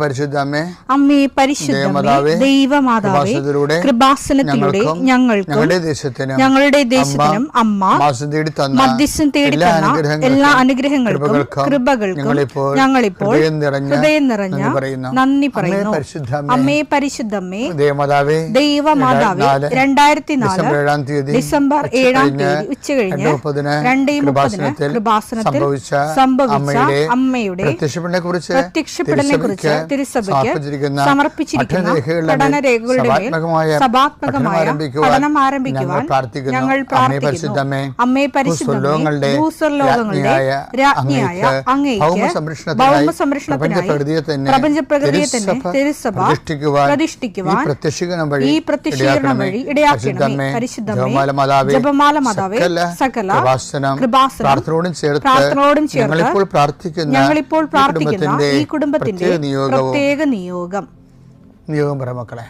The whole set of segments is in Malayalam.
പരിശുദ്ധമ്മേ, അമ്മേ പരിശുദ്ധമേ, ദൈവമാതാവേ, കൃപാസനത്തിലൂടെ ഞങ്ങളുടെ ദേശത്തിനും അമ്മ മധ്യസ്ഥം തേടി തന്ന എല്ലാ അനുഗ്രഹങ്ങൾക്കും കൃപകൾക്കും ഞങ്ങളിപ്പോൾ ഹൃദയം നിറഞ്ഞ നന്ദി പറയുന്നു. അമ്മേ പരിശുദ്ധമ്മേ, ദൈവമാതാവേ, 2004 ഡിസംബർ 7 ഉച്ചകഴിഞ്ഞ് 2:30 കൃപാസനത്തിൽ സംഭവിച്ച അമ്മയുടെ പ്രത്യക്ഷപ്പെടലിനെക്കുറിച്ച് തിരുസഭയ്ക്ക് സമർപ്പിച്ചിരിക്കുന്ന പഠനരേഖകളുടെ മേൽ സഭാത്മകമായ പഠനം ആരംഭിക്കുവാൻ ഞങ്ങൾ പ്രാർത്ഥിക്കുന്നു. അമ്മേ പരിശുദ്ധമേ, ഭൂസ്വർലോകങ്ങളുടെ രാജ്ഞിയായ അങ്ങേയ്ക്ക് ഭൗമസംരക്ഷണത്തിനായി പ്രപഞ്ചപ്രകൃതിയെ തന്നെ തിരുസഭ പ്രതിഷ്ഠിക്കുവാൻ ഈ പ്രത്യക്ഷീകരണം വഴി ഇടയാക്കണമേ. പരിശുദ്ധമേ, ജപമാല മാതാവേ, സകല കൃപാസനം പ്രാർത്ഥനയോടും ചേർത്ത് ഞങ്ങളിപ്പോൾ പ്രാർത്ഥിക്കുന്ന ഈ കുടുംബത്തിന്റെ പ്രത്യേക നിയോഗം പറ മക്കളെ.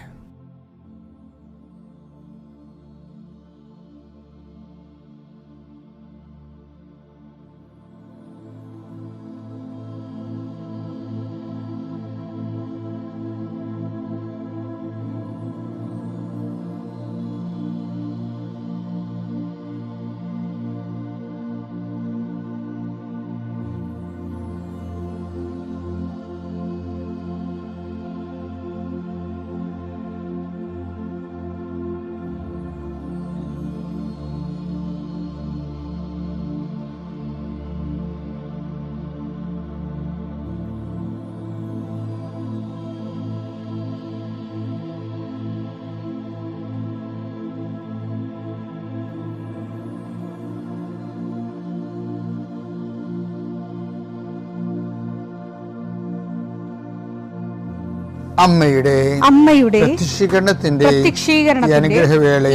അമ്മയുടെ പ്രത്യക്ഷീകരണത്തിന്റെ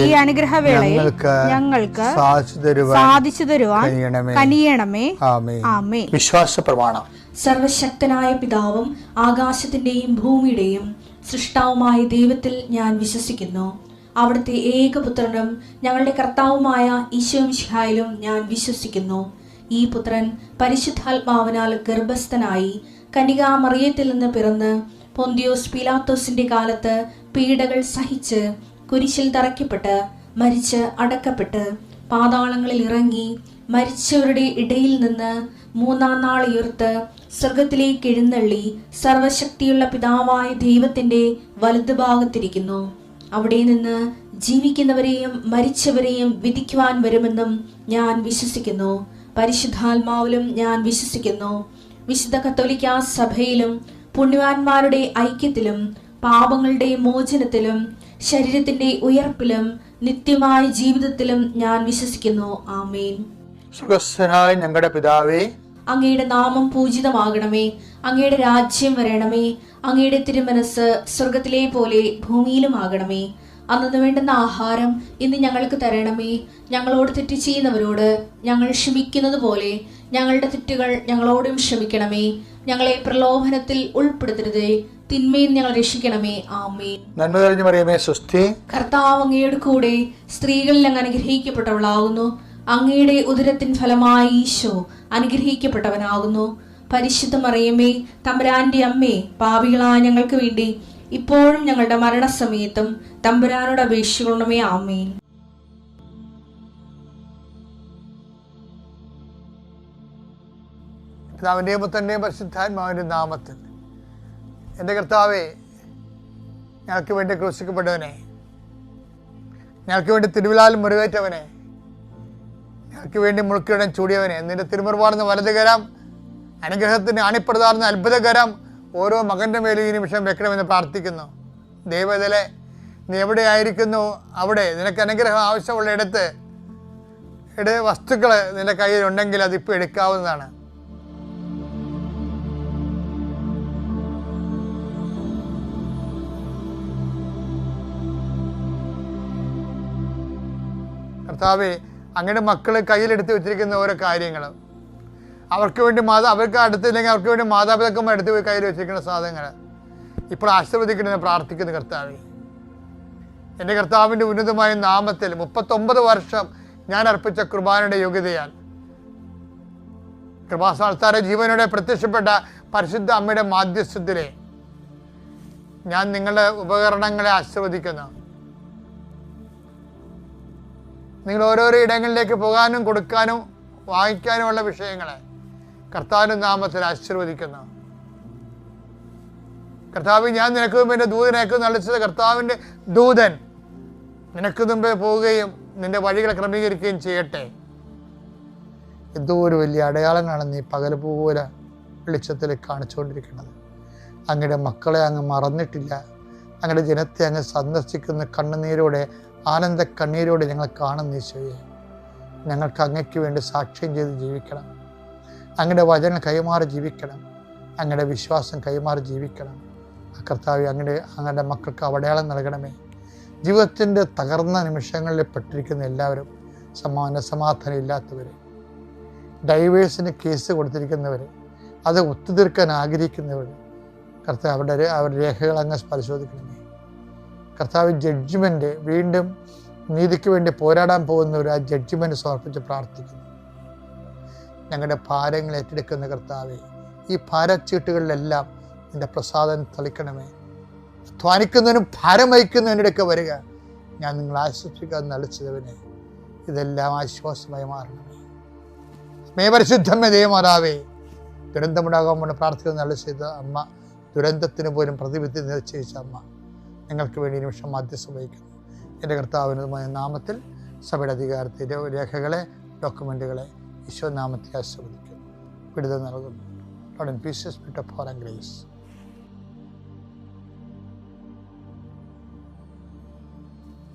ഈ അനുഗ്രഹവേളയിൽ ഞങ്ങൾക്ക് സാധിച്ചു തരുവാൻ കനിയണമേ. ആമേൻ. വിശ്വാസ പ്രമാണം. സർവശക്തനായ പിതാവും ആകാശത്തിന്റെയും ഭൂമിയുടെയും സൃഷ്ടാവുമായ ദൈവത്തിൽ ഞാൻ വിശ്വസിക്കുന്നു. അവിടുത്തെ ഏകപുത്രനും ഞങ്ങളുടെ കർത്താവുമായ ഈശോമിശിഹായിലും ഞാൻ വിശ്വസിക്കുന്നു. ഈ പുത്രൻ പരിശുദ്ധാത്മാവിനാൽ ഗർഭസ്ഥനായി കന്യകാമറിയത്തിൽ നിന്ന് പിറന്ന് പൊന്തിയോസ് പീലാത്തോസിന്റെ കാലത്ത് പീഡകൾ സഹിച്ച് കുരിശിൽ തറയ്ക്കപ്പെട്ട് മരിച്ച് അടക്കപ്പെട്ട് പാതാളങ്ങളിൽ ഇറങ്ങി മരിച്ചവരുടെ ഇടയിൽ നിന്ന് 3-ാം നാൾ ഉയർത്ത് സ്വർഗത്തിലേക്ക് എഴുന്നള്ളി സർവശക്തിയുള്ള പിതാവായ ദൈവത്തിന്റെ വലതുഭാഗത്തിരിക്കുന്നു. അവിടെ നിന്ന് ജീവിക്കുന്നവരെയും മരിച്ചവരെയും വിധിക്കുവാൻ വരുമെന്നും ഞാൻ വിശ്വസിക്കുന്നു. പരിശുദ്ധാത്മാവിലും ഞാൻ വിശ്വസിക്കുന്നു. വിശുദ്ധ കത്തോലിക്കാ സഭയിലും പുണ്യവാന്മാരുടെ ഐക്യത്തിലും പാപങ്ങളുടെ മോചനത്തിലും ശരീരത്തിന്റെ ഉയർപ്പിലും നിത്യമായ ജീവിതത്തിലും ഞാൻ വിശ്വസിക്കുന്നു. ആമേൻ. സുഖസ്ഥനായ ഞങ്ങളുടെ പിതാവേ, അങ്ങയുടെ നാമം പൂജിതമാകണമേ. അങ്ങയുടെ രാജ്യം വരണമേ. അങ്ങയുടെ തിരുമനസ് സ്വർഗത്തിലെ പോലെ ഭൂമിയിലും ആകണമേ. അന്നു വേണ്ടുന്ന ആഹാരം ഇന്ന് ഞങ്ങൾക്ക് തരണമേ. ഞങ്ങളോട് തെറ്റ് ചെയ്യുന്നവരോട് ഞങ്ങൾ ക്ഷമിക്കുന്നത് പോലെ ഞങ്ങളുടെ തെറ്റുകൾ ഞങ്ങളോടും ക്ഷമിക്കണമേ. ഞങ്ങളെ പ്രലോഭനത്തിൽ ഉൾപ്പെടുത്തരുതേ, തിന്മയിൽ ഞങ്ങൾ രക്ഷിക്കണമേ. ആമേൻ. നന്മ നിറഞ്ഞ മറിയമേ, സ്വസ്തി. കർത്താവ് അങ്ങയുടെ കൂടെ സ്ത്രീകളിൽ അങ്ങ് അനുഗ്രഹിക്കപ്പെട്ടവളാകുന്നു. അങ്ങയുടെ ഉദരത്തിൻ ഫലമായി ഈശോ അനുഗ്രഹിക്കപ്പെട്ടവനാകുന്നു. പരിശുദ്ധ മറിയമേ, തമ്പുരാന്റെ അമ്മേ, പാപികളായ ഞങ്ങൾക്ക് വേണ്ടി ഇപ്പോഴും ഞങ്ങളുടെ മരണസമയത്തും തമ്പുരാനോട് അപേക്ഷിക്കണമേ. ആമേൻ. പിതാവിന്റെയും പുത്രന്റെയും പരിശുദ്ധാത്മാവിന്റെ നാമത്തിൽ എൻ്റെ കർത്താവേ, ഞങ്ങൾക്ക് വേണ്ടി ക്രൂശിക്കപ്പെട്ടവനെ, ഞങ്ങൾക്ക് വേണ്ടി തിരുവിലാൽ മുറിവേറ്റവനെ, ഞങ്ങൾക്ക് വേണ്ടി മുൾക്കിടം ചൂടിയവനെ, നിന്റെ തിരുമുറുപാടുന്ന വലതുകരം, അനുഗ്രഹത്തിന് അണിപ്രദാർന്ന അത്ഭുതകരം ഓരോ മകൻ്റെ മേലും ഈ നിമിഷം വെക്കണമെന്ന് പ്രാർത്ഥിക്കുന്നു. ദൈവത്തിലെ നീ എവിടെയായിരിക്കുന്നു അവിടെ നിനക്ക് അനുഗ്രഹം ആവശ്യമുള്ള ഇടത്ത് വസ്തുക്കൾ നിന്റെ കയ്യിലുണ്ടെങ്കിൽ അതിപ്പോൾ എടുക്കാവുന്നതാണ്. കർത്താവേ, അങ്ങയുടെ മക്കൾ കയ്യിലെടുത്ത് വെച്ചിരിക്കുന്ന ഓരോ കാര്യങ്ങൾ, അവർക്ക് വേണ്ടി അവർക്ക് അടുത്തില്ലെങ്കിൽ അവർക്ക് വേണ്ടി മാതാപിതാക്കന്മാർ എടുത്ത് പോയി കയ്യിൽ വെച്ചിരിക്കുന്ന സാധനങ്ങൾ ഇപ്പോൾ ആശീർവദിക്കണമെന്ന് പ്രാർത്ഥിക്കുന്നു. കർത്താവേ, എൻ്റെ കർത്താവിൻ്റെ ഉന്നതമായ നാമത്തിൽ 39 വർഷം ഞാൻ അർപ്പിച്ച കുർബാനയുടെ യോഗ്യതയാൽ കൃപാസ്ഥാനത്താര ജീവനോടെ പ്രത്യക്ഷപ്പെട്ട പരിശുദ്ധ അമ്മയുടെ മാധ്യസ്ഥത്തിലെ ഞാൻ നിങ്ങളുടെ ഉപകരണങ്ങളെ ആശീർവദിക്കുന്നു. നിങ്ങൾ ഓരോരോ ഇടങ്ങളിലേക്ക് പോകാനും കൊടുക്കാനും വാങ്ങിക്കാനുമുള്ള വിഷയങ്ങളെ കർത്താവിൻ്റെ നാമത്തിൽ ആശീർവദിക്കുന്നു. കർത്താവ്, ഞാൻ നിനക്ക് മുമ്പ് എൻ്റെ ദൂതനേക്ക് നളിച്ചത് കർത്താവിൻ്റെ ദൂതൻ നിനക്ക് മുമ്പേ പോവുകയും നിന്റെ വഴികളെ ക്രമീകരിക്കുകയും ചെയ്യട്ടെ. എന്തോ ഒരു വലിയ അടയാളങ്ങളാണ് നീ പകൽ പോലെ വെളിച്ചത്തിൽ കാണിച്ചുകൊണ്ടിരിക്കുന്നത്. അങ്ങയുടെ മക്കളെ അങ്ങ് മറന്നിട്ടില്ല. അങ്ങയുടെ ജനത്തെ അങ്ങ് സന്ദർശിക്കുന്ന കണ്ണുനീരോടെ, ആനന്ദ കണ്ണീരോടെ ഞങ്ങൾ കാണുന്ന ഈശോയെ, ഞങ്ങൾക്ക് അങ്ങയ്ക്ക് വേണ്ടി സാക്ഷ്യം ചെയ്ത് ജീവിക്കണം. അങ്ങയുടെ വചനം കൈമാറി ജീവിക്കണം. അങ്ങയുടെ വിശ്വാസം കൈമാറി ജീവിക്കണം. കർത്താവേ, അങ്ങയുടെ മക്കൾക്ക് അടയാളം നൽകണമേ. ജീവിതത്തിൻ്റെ തകർന്ന നിമിഷങ്ങളിൽ പെട്ടിരിക്കുന്ന എല്ലാവരും, സമാധാനം ഇല്ലാത്തവർ, ഡൈവേഴ്സിന് കേസ് കൊടുത്തിരിക്കുന്നവർ, അത് ഒത്തുതീർക്കാൻ ആഗ്രഹിക്കുന്നവർ, കർത്താവ് അവരുടെ രേഖകൾ അങ്ങ് പരിശോധിക്കണമേ. കർത്താവ്, ജഡ്ജ്മെൻറ്റ് വീണ്ടും നീതിക്ക് വേണ്ടി പോരാടാൻ പോകുന്നവർ ആ ജഡ്ജ്മെൻറ്റ് സമർപ്പിച്ച് പ്രാർത്ഥിക്കുന്നു. ഞങ്ങളുടെ ഭാരങ്ങൾ ഏറ്റെടുക്കുന്ന കർത്താവെ, ഈ ഭാരച്ചീട്ടുകളിലെല്ലാം നിൻ്റെ പ്രസാദം തളിക്കണമേ. അധ്വാനിക്കുന്നതിനും ഭാരം വഹിക്കുന്നതിനിടയ്ക്ക് വരിക. ഞാൻ നിങ്ങളെ ആശ്വസിപ്പിക്കാൻ നളിച്ചവനെ, ഇതെല്ലാം ആശ്വാസമായി മാറണമേ. പരിശുദ്ധമേ ദൈവമാതാവേ, ദുരന്തമുണ്ടാകാൻ വേണ്ടി പ്രാർത്ഥിക്കുന്ന നല്ല ചെയ്ത അമ്മ, ദുരന്തത്തിന് പോലും പ്രതിവിധി നിശ്ചയിച്ച അമ്മ, നിങ്ങൾക്ക് വേണ്ടി നിമിഷം മധ്യസ്ഥം വഹിക്കുന്നു. എൻ്റെ കർത്താവിനുമായ നാമത്തിൽ സഭയുടെ അധികാരത്തിൻ്റെ രേഖകളെ, ഡോക്യുമെൻറ്റുകളെ ഈശോ നാമത്തിൽ ആശീർവദിക്കുന്നു, വിടുതൽ നൽകുന്നു. Lord, in peace, spirit of power and grace.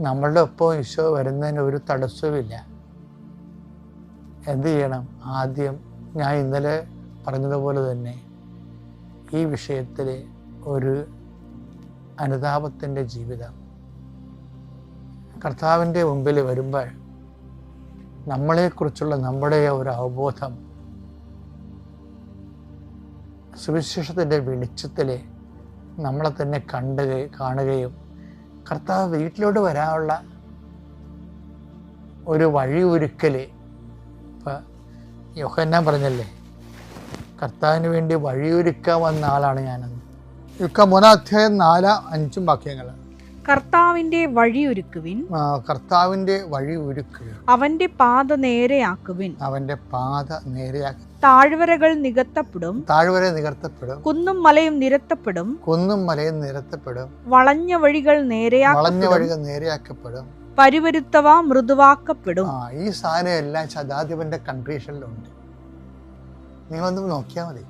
നമ്മളുടെ ഒപ്പം ഈശോ വരുന്നതിന് ഒരു തടസ്സവുമില്ല. എന്ത് ചെയ്യണം? ആദ്യം ഞാൻ ഇന്നലെ പറഞ്ഞതുപോലെ തന്നെ ഈ വിഷയത്തിൽ ഒരു അനുതാപത്തിൻ്റെ ജീവിതം കർത്താവിൻ്റെ മുമ്പിൽ വരുമ്പോൾ നമ്മളെക്കുറിച്ചുള്ള നമ്മുടെ ഒരു അവബോധം സുവിശേഷത്തിൻ്റെ വെളിച്ചത്തിൽ നമ്മളെ തന്നെ കാണുകയും കർത്താവ് വീട്ടിലോട്ട് വരാനുള്ള ഒരു വഴി ഒരുക്കൽ. ഇപ്പം യോഹന്നാൻ പറഞ്ഞല്ലേ, കർത്താവിന് വേണ്ടി വഴിയൊരുക്കാൻ വന്ന ആളാണ് ഞാനെന്ന്. 3:4-5 വാക്യങ്ങൾ. കർത്താവിന്റെ വഴിയൊരുക്കുവിൻ, കർത്താവിന്റെ വഴി ഒരുക്കുക, അവന്റെ പാത നേരെയാക്കുവിൻ, അവന്റെ പാത നേരെയാക്കി. താഴ്വരകൾ നികത്തപ്പെടും, താഴ്വര നികത്തപ്പെടും, കുന്നും മലയും നിരത്തപ്പെടും, കുന്നും മലയും നിരത്തപ്പെടും, വളഞ്ഞ വഴികൾ നേരെയാക്കപ്പെടും, പരുവരുത്തവ മൃദുവാക്കപ്പെടും. ഈ സാധനം എല്ലാം ശതാധിപന്റെ കൺട്രീഷനിലുണ്ട്. നിങ്ങളൊന്നും നോക്കിയാൽ മതി.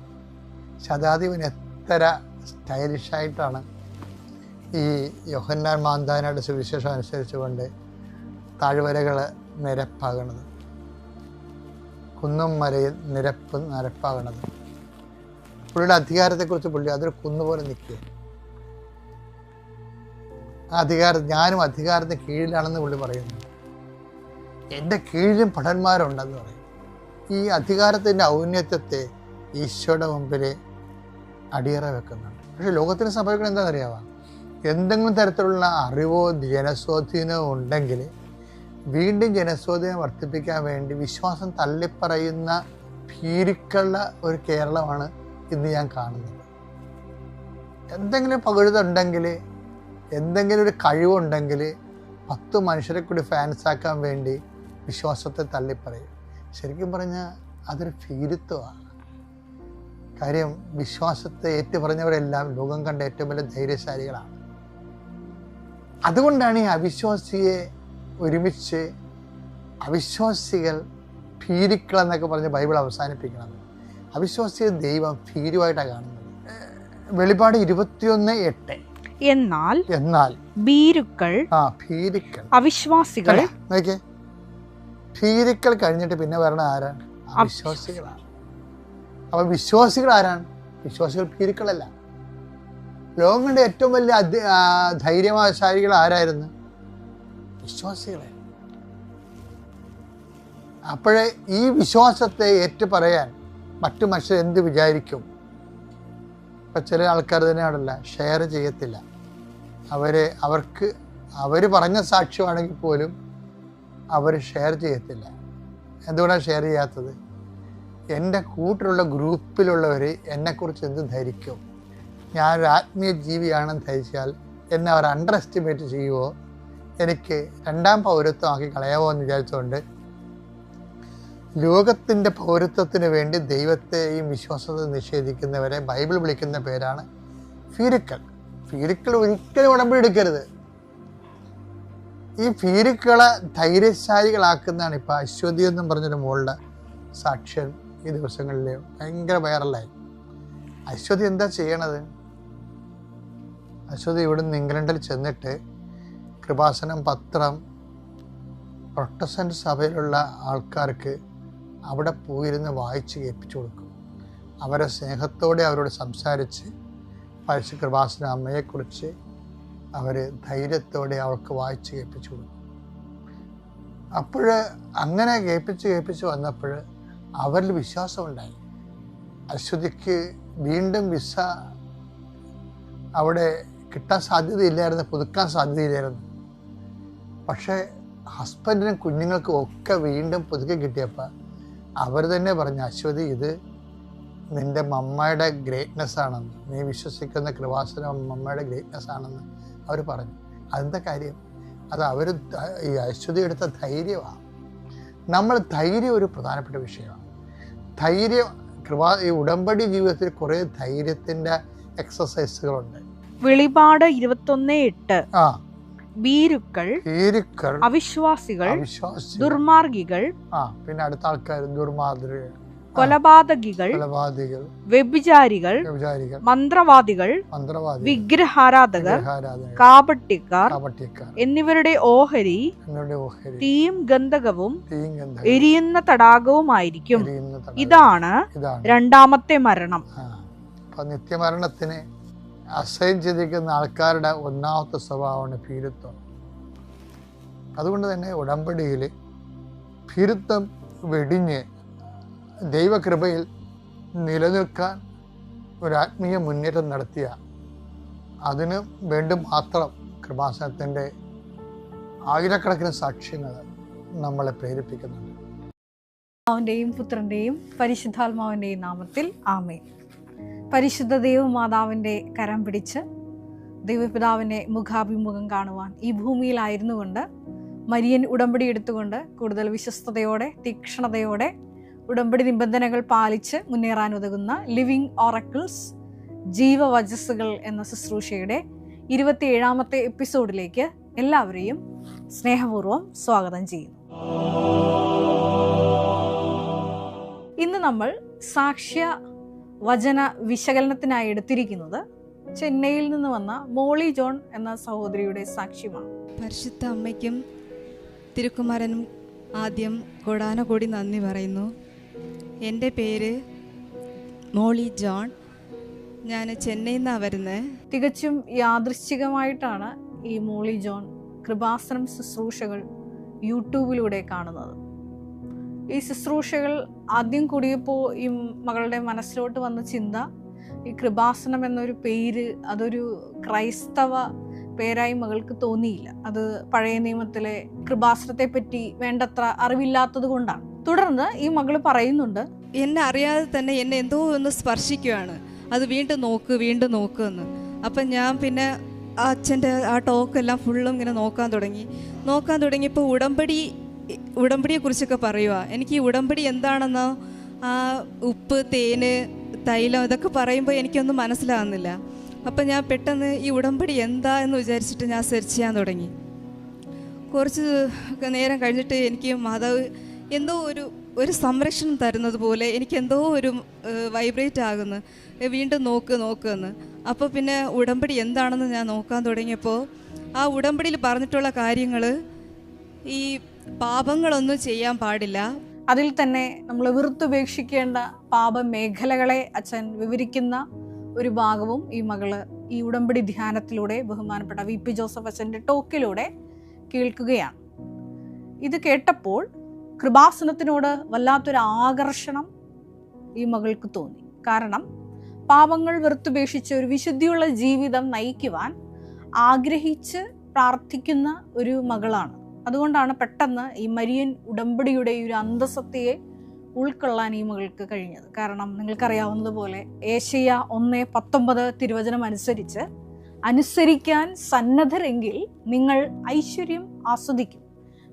ശതാധിപൻ എത്ര സ്റ്റൈലിഷായിട്ടാണ് ഈ യോഹന്നാൻ മാന്താനയുടെ സുവിശേഷം അനുസരിച്ചുകൊണ്ട് താഴ്വരകൾ നിരപ്പാകണത്, കുന്നും മലയിൽ നിരപ്പാകണത്. പുള്ളിയുടെ അധികാരത്തെക്കുറിച്ച് പുള്ളി അതൊരു കുന്നുപോലെ നിൽക്കുക. ആ ഞാനും അധികാരത്തിന് കീഴിലാണെന്ന് പുള്ളി പറയുന്നു. എൻ്റെ കീഴിലും ഭടന്മാരുണ്ടെന്ന് പറയും. ഈ അധികാരത്തിൻ്റെ ഔന്നത്യത്തെ ഈശോയുടെ മുമ്പിൽ അടിയറ വെക്കുന്നുണ്ട്. പക്ഷേ ലോകത്തിന് സംഭവിക്കണം എന്താണെന്നറിയാമോ? എന്തെങ്കിലും തരത്തിലുള്ള അറിവോ ജനസ്വാധീനമോ ഉണ്ടെങ്കിൽ വീണ്ടും ജനസ്വാധീനം വർദ്ധിപ്പിക്കാൻ വേണ്ടി വിശ്വാസം തള്ളിപ്പറയുന്ന ഭീരുക്കളുടെ ഒരു കേരളമാണ് ഇന്ന് ഞാൻ കാണുന്നത്. എന്തെങ്കിലും പകുഴുതുണ്ടെങ്കിൽ, എന്തെങ്കിലും ഒരു കഴിവുണ്ടെങ്കിൽ 10 മനുഷ്യരെ കൂടി ഫാൻസാക്കാൻ വേണ്ടി വിശ്വാസത്തെ തള്ളിപ്പറയും. ശരിക്കും പറഞ്ഞാൽ അതൊരു ഭീരുത്വമാണ്. കാര്യം, വിശ്വാസത്തെ ഏറ്റുപറഞ്ഞവരെല്ലാം ലോകം കണ്ട ഏറ്റവും വലിയ ധൈര്യശാലികളാണ്. അതുകൊണ്ടാണ് ഈ അവിശ്വാസിയെ ഒരുമിച്ച് അവിശ്വാസികൾ ഭീരുക്കളെന്നൊക്കെ പറഞ്ഞ് ബൈബിൾ അവസാനിപ്പിക്കുന്നത്. അവിശ്വാസിയെ ദൈവം ഭീരുവായിട്ടാണ് കാണുന്നത്. വെളിപ്പാട് 21:8. എന്നാൽ ഭീരുക്കൾ അവിശ്വാസികൾ, നോക്കിയേ, ഭീരുക്കൾ കഴിഞ്ഞിട്ട് പിന്നെ വരണ ആരാണ്? അവിശ്വാസികളാണ്. അപ്പൊ വിശ്വാസികൾ ആരാണ്? വിശ്വാസികൾ ഭീരുക്കളല്ല. ലോകങ്ങളുടെ ഏറ്റവും വലിയ ധൈര്യശാലികൾ ആരായിരുന്നു? വിശ്വാസികളെ. അപ്പോഴേ ഈ വിശ്വാസത്തെ ഏറ്റുപറയാൻ മറ്റു മനുഷ്യർ എന്ത് വിചാരിക്കും? ഇപ്പം ചില ആൾക്കാർ തന്നെയാണല്ല, ഷെയർ ചെയ്യത്തില്ല. അവർ പറഞ്ഞ സാക്ഷ്യമാണെങ്കിൽ പോലും അവർ ഷെയർ ചെയ്യത്തില്ല. എന്തുകൊണ്ടാണ് ഷെയർ ചെയ്യാത്തത്? എൻ്റെ കൂട്ടിലുള്ള ഗ്രൂപ്പിലുള്ളവർ എന്നെക്കുറിച്ച് എന്ത് ധരിക്കും? ഞാനൊരു ആത്മീയ ജീവിയാണെന്ന് ധരിച്ചാൽ എന്നെ അവർ അണ്ടർ എസ്റ്റിമേറ്റ് ചെയ്യുമോ, എനിക്ക് രണ്ടാം പൗരത്വമാക്കി കളയാമോ എന്ന് വിചാരിച്ചുകൊണ്ട് ലോകത്തിൻ്റെ പൗരത്വത്തിന് വേണ്ടി ദൈവത്തെയും വിശ്വാസത്തെയും നിഷേധിക്കുന്നവരെ ബൈബിൾ വിളിക്കുന്ന പേരാണ് ഫീരുക്കൾ. ഫീരുക്കൾ ഒരിക്കലും ഉടമ്പടി എടുക്കരുത്. ഈ ഫീരുക്കളെ ധൈര്യശാലികളാക്കുന്നതാണ് ഇപ്പോൾ അശ്വതി എന്നും പറഞ്ഞൊരു മോളുടെ സാക്ഷ്യം ഈ ദിവസങ്ങളിൽ ഭയങ്കര വൈറലായി. അശ്വതി എന്താ ചെയ്യണത്? അശ്വതി ഇവിടുന്ന് ഇംഗ്ലണ്ടിൽ ചെന്നിട്ട് കൃപാസനം പത്രം പ്രൊട്ടസ്റ്റന്റ് സഭയിലുള്ള ആൾക്കാർക്ക് അവിടെ പോയിരുന്ന് വായിച്ച് കേൾപ്പിച്ചു കൊടുക്കും. അവരെ സ്നേഹത്തോടെ അവരോട് സംസാരിച്ച് പരിശുദ്ധ കൃപാസന അമ്മയെക്കുറിച്ച് അവർ ധൈര്യത്തോടെ അവർക്ക് വായിച്ച് കേൾപ്പിച്ചു കൊടുക്കും. അപ്പോൾ അങ്ങനെ കേൾപ്പിച്ച് വന്നപ്പോൾ അവരിൽ വിശ്വാസമുണ്ടായി. അശ്വതിക്ക് വീണ്ടും വിസ അവിടെ കിട്ടാൻ സാധ്യതയില്ലായിരുന്നു, പുതുക്കാൻ സാധ്യതയില്ലായിരുന്നു. പക്ഷേ ഹസ്ബൻഡിനും കുഞ്ഞുങ്ങൾക്കും ഒക്കെ വീണ്ടും പുതുക്കി കിട്ടിയപ്പോൾ അവർ തന്നെ പറഞ്ഞു, അശ്വതി ഇത് നിൻ്റെ മമ്മയുടെ ഗ്രേറ്റ്നെസ് ആണെന്ന്, നീ വിശ്വസിക്കുന്ന കൃപാസന മമ്മയുടെ ഗ്രേറ്റ്നെസ് ആണെന്ന് അവർ പറഞ്ഞു. അതെന്താ കാര്യം? അത് അവർ ഈ അശ്വതി എടുത്ത ധൈര്യമാണ്. ധൈര്യം ഒരു പ്രധാനപ്പെട്ട വിഷയമാണ്. ധൈര്യം ഈ ഉടമ്പടി ജീവിതത്തിൽ കുറേ ധൈര്യത്തിൻ്റെ എക്സസൈസുകളുണ്ട്. വെളിപാട് 21:8 ഭീരുക്കൾ, അവിശ്വാസികൾ, ദുർമാർഗികൾ, പിന്നെ അടുത്ത ആൾക്കാർ ദുർമാർഗികൾ, കൊലപാതകികൾ, വ്യഭിചാരികൾ, മന്ത്രവാദികൾ, വിഗ്രഹാരാധകർ, കാപട്യക്കാർ എന്നിവരുടെ ഓഹരി തീയും ഗന്ധകവും എരിയുന്ന തടാകവുമായിരിക്കും. ഇതാണ് രണ്ടാമത്തെ മരണം. നിത്യമരണത്തിന് അസൈൻ ചെയ്തിരിക്കുന്ന ആൾക്കാരുടെ ഒന്നാമത്തെ സ്വഭാവമാണ് ഭീരുത്വം. അതുകൊണ്ട് തന്നെ ഉടമ്പടിയിൽ ഭീരുത്വം വെടിഞ്ഞ് ദൈവകൃപയിൽ നിലനിൽക്കാൻ ഒരു ആത്മീയ മുന്നേറ്റം നടത്തിയ അതിന് വേണ്ടി മാത്രം കൃപാസനത്തിൻ്റെ ആയിരക്കണക്കിന് സാക്ഷ്യങ്ങൾ നമ്മളെ പ്രേരിപ്പിക്കുന്നുണ്ട്. പിതാവിന്റെയും പുത്രന്റെയും പരിശുദ്ധാത്മാവിന്റെയും നാമത്തിൽ ആമേൻ. പരിശുദ്ധ ദൈവമാതാവിൻ്റെ കരം പിടിച്ച് ദൈവപിതാവിനെ മുഖാഭിമുഖം കാണുവാൻ ഈ ഭൂമിയിലായിരുന്നു കൊണ്ട് മരിയൻ ഉടമ്പടി എടുത്തുകൊണ്ട് കൂടുതൽ വിശ്വസ്തയോടെ തീക്ഷ്ണതയോടെ ഉടമ്പടി നിബന്ധനകൾ പാലിച്ച് മുന്നേറാൻ ഉതകുന്ന ലിവിങ് ഓറക്കിൾസ് ജീവവചസ്സുകൾ എന്ന ശുശ്രൂഷയുടെ 27ാമത്തെ എപ്പിസോഡിലേക്ക് എല്ലാവരെയും സ്നേഹപൂർവ്വം സ്വാഗതം ചെയ്യുന്നു. ഇന്ന് നമ്മൾ സാക്ഷ്യ വചന വിശകലനത്തിനായി എടുത്തിരിക്കുന്നത് ചെന്നൈയിൽ നിന്ന് വന്ന മോളി ജോൺ എന്ന സഹോദരിയുടെ സാക്ഷ്യമാണ്. പരിശുദ്ധ അമ്മയ്ക്കും തിരുക്കുമാരനും ആദ്യം കോടാനകോടി നന്ദി പറയുന്നു. എൻ്റെ പേര് മോളി ജോൺ. ഞാൻ ചെന്നൈയിൽ നിന്നാണ് വരുന്നത്. തികച്ചും യാദൃശ്ചികമായിട്ടാണ് ഈ മോളി ജോൺ കൃപാസനം ശുശ്രൂഷകൾ യൂട്യൂബിലൂടെ കാണുന്നത്. ഈ ശുശ്രൂഷകൾ ആദ്യം കൂടിയപ്പോൾ ഈ മകളുടെ മനസ്സിലോട്ട് വന്ന ചിന്ത, ഈ കൃപാസനം എന്നൊരു പേര് അതൊരു ക്രൈസ്തവ പേരായി മകൾക്ക് തോന്നിയില്ല. അത് പഴയ നിയമത്തിലെ കൃപാസനത്തെ പറ്റി വേണ്ടത്ര അറിവില്ലാത്തത് കൊണ്ടാണ്. തുടർന്ന് ഈ മകള് പറയുന്നുണ്ട്, എന്നെ അറിയാതെ തന്നെ എന്നെ എന്തോ ഒന്ന് സ്പർശിക്കുകയാണ്, അത് വീണ്ടും നോക്ക് എന്ന്. അപ്പം ഞാൻ പിന്നെ ആ അച്ഛൻ്റെ ആ ടോക്കെല്ലാം ഫുള്ളും ഇങ്ങനെ നോക്കാൻ തുടങ്ങിയപ്പോൾ ഉടമ്പടിയെക്കുറിച്ചൊക്കെ പറയുക. എനിക്ക് ഈ ഉടമ്പടി എന്താണെന്നോ ആ ഉപ്പ്, തേന്, തൈലം ഇതൊക്കെ പറയുമ്പോൾ എനിക്കൊന്നും മനസ്സിലാകുന്നില്ല. അപ്പം ഞാൻ പെട്ടെന്ന് ഈ ഉടമ്പടി എന്താ എന്ന് വിചാരിച്ചിട്ട് ഞാൻ സെർച്ച് ചെയ്യാൻ തുടങ്ങി. കുറച്ച് നേരം കഴിഞ്ഞിട്ട് എനിക്ക് മാതാവ് എന്തോ ഒരു സംരക്ഷണം തരുന്നത് പോലെ എനിക്കെന്തോ ഒരു വൈബ്രേറ്റ് ആകുന്നു, വീണ്ടും നോക്ക് എന്ന്. അപ്പോൾ പിന്നെ ഉടമ്പടി എന്താണെന്ന് ഞാൻ നോക്കാൻ തുടങ്ങിയപ്പോൾ ആ ഉടമ്പടിയിൽ പറഞ്ഞിട്ടുള്ള കാര്യങ്ങൾ, ഈ പാപങ്ങളൊന്നും ചെയ്യാൻ പാടില്ല, അതിൽ തന്നെ നമ്മൾ വെറുത്തുപേക്ഷിക്കേണ്ട പാപമേഖലകളെ അച്ഛൻ വിവരിക്കുന്ന ഒരു ഭാഗവും ഈ മകള് ഈ ഉടമ്പടി ധ്യാനത്തിലൂടെ ബഹുമാനപ്പെട്ട VP ജോസഫ് അച്ഛൻ്റെ ടോക്കിലൂടെ കേൾക്കുകയാണ്. ഇത് കേട്ടപ്പോൾ കൃപാസനത്തിനോട് വല്ലാത്തൊരു ആകർഷണം ഈ മകൾക്ക് തോന്നി. കാരണം പാപങ്ങൾ വെറുത്തുപേക്ഷിച്ച് ഒരു വിശുദ്ധിയുള്ള ജീവിതം നയിക്കുവാൻ ആഗ്രഹിച്ച് പ്രാർത്ഥിക്കുന്ന ഒരു മകളാണ്. അതുകൊണ്ടാണ് പെട്ടെന്ന് ഈ മരിയൻ ഉടമ്പടിയുടെ ഒരു അന്തസത്തയെ ഉൾക്കൊള്ളാൻ ഈ മകൾക്ക് കഴിഞ്ഞത്. കാരണം നിങ്ങൾക്കറിയാവുന്നതുപോലെ ഏശയ്യ 1:19 തിരുവചനം അനുസരിച്ച്, അനുസരിക്കാൻ സന്നദ്ധരെങ്കിൽ നിങ്ങൾ ഐശ്വര്യം ആസ്വദിക്കും.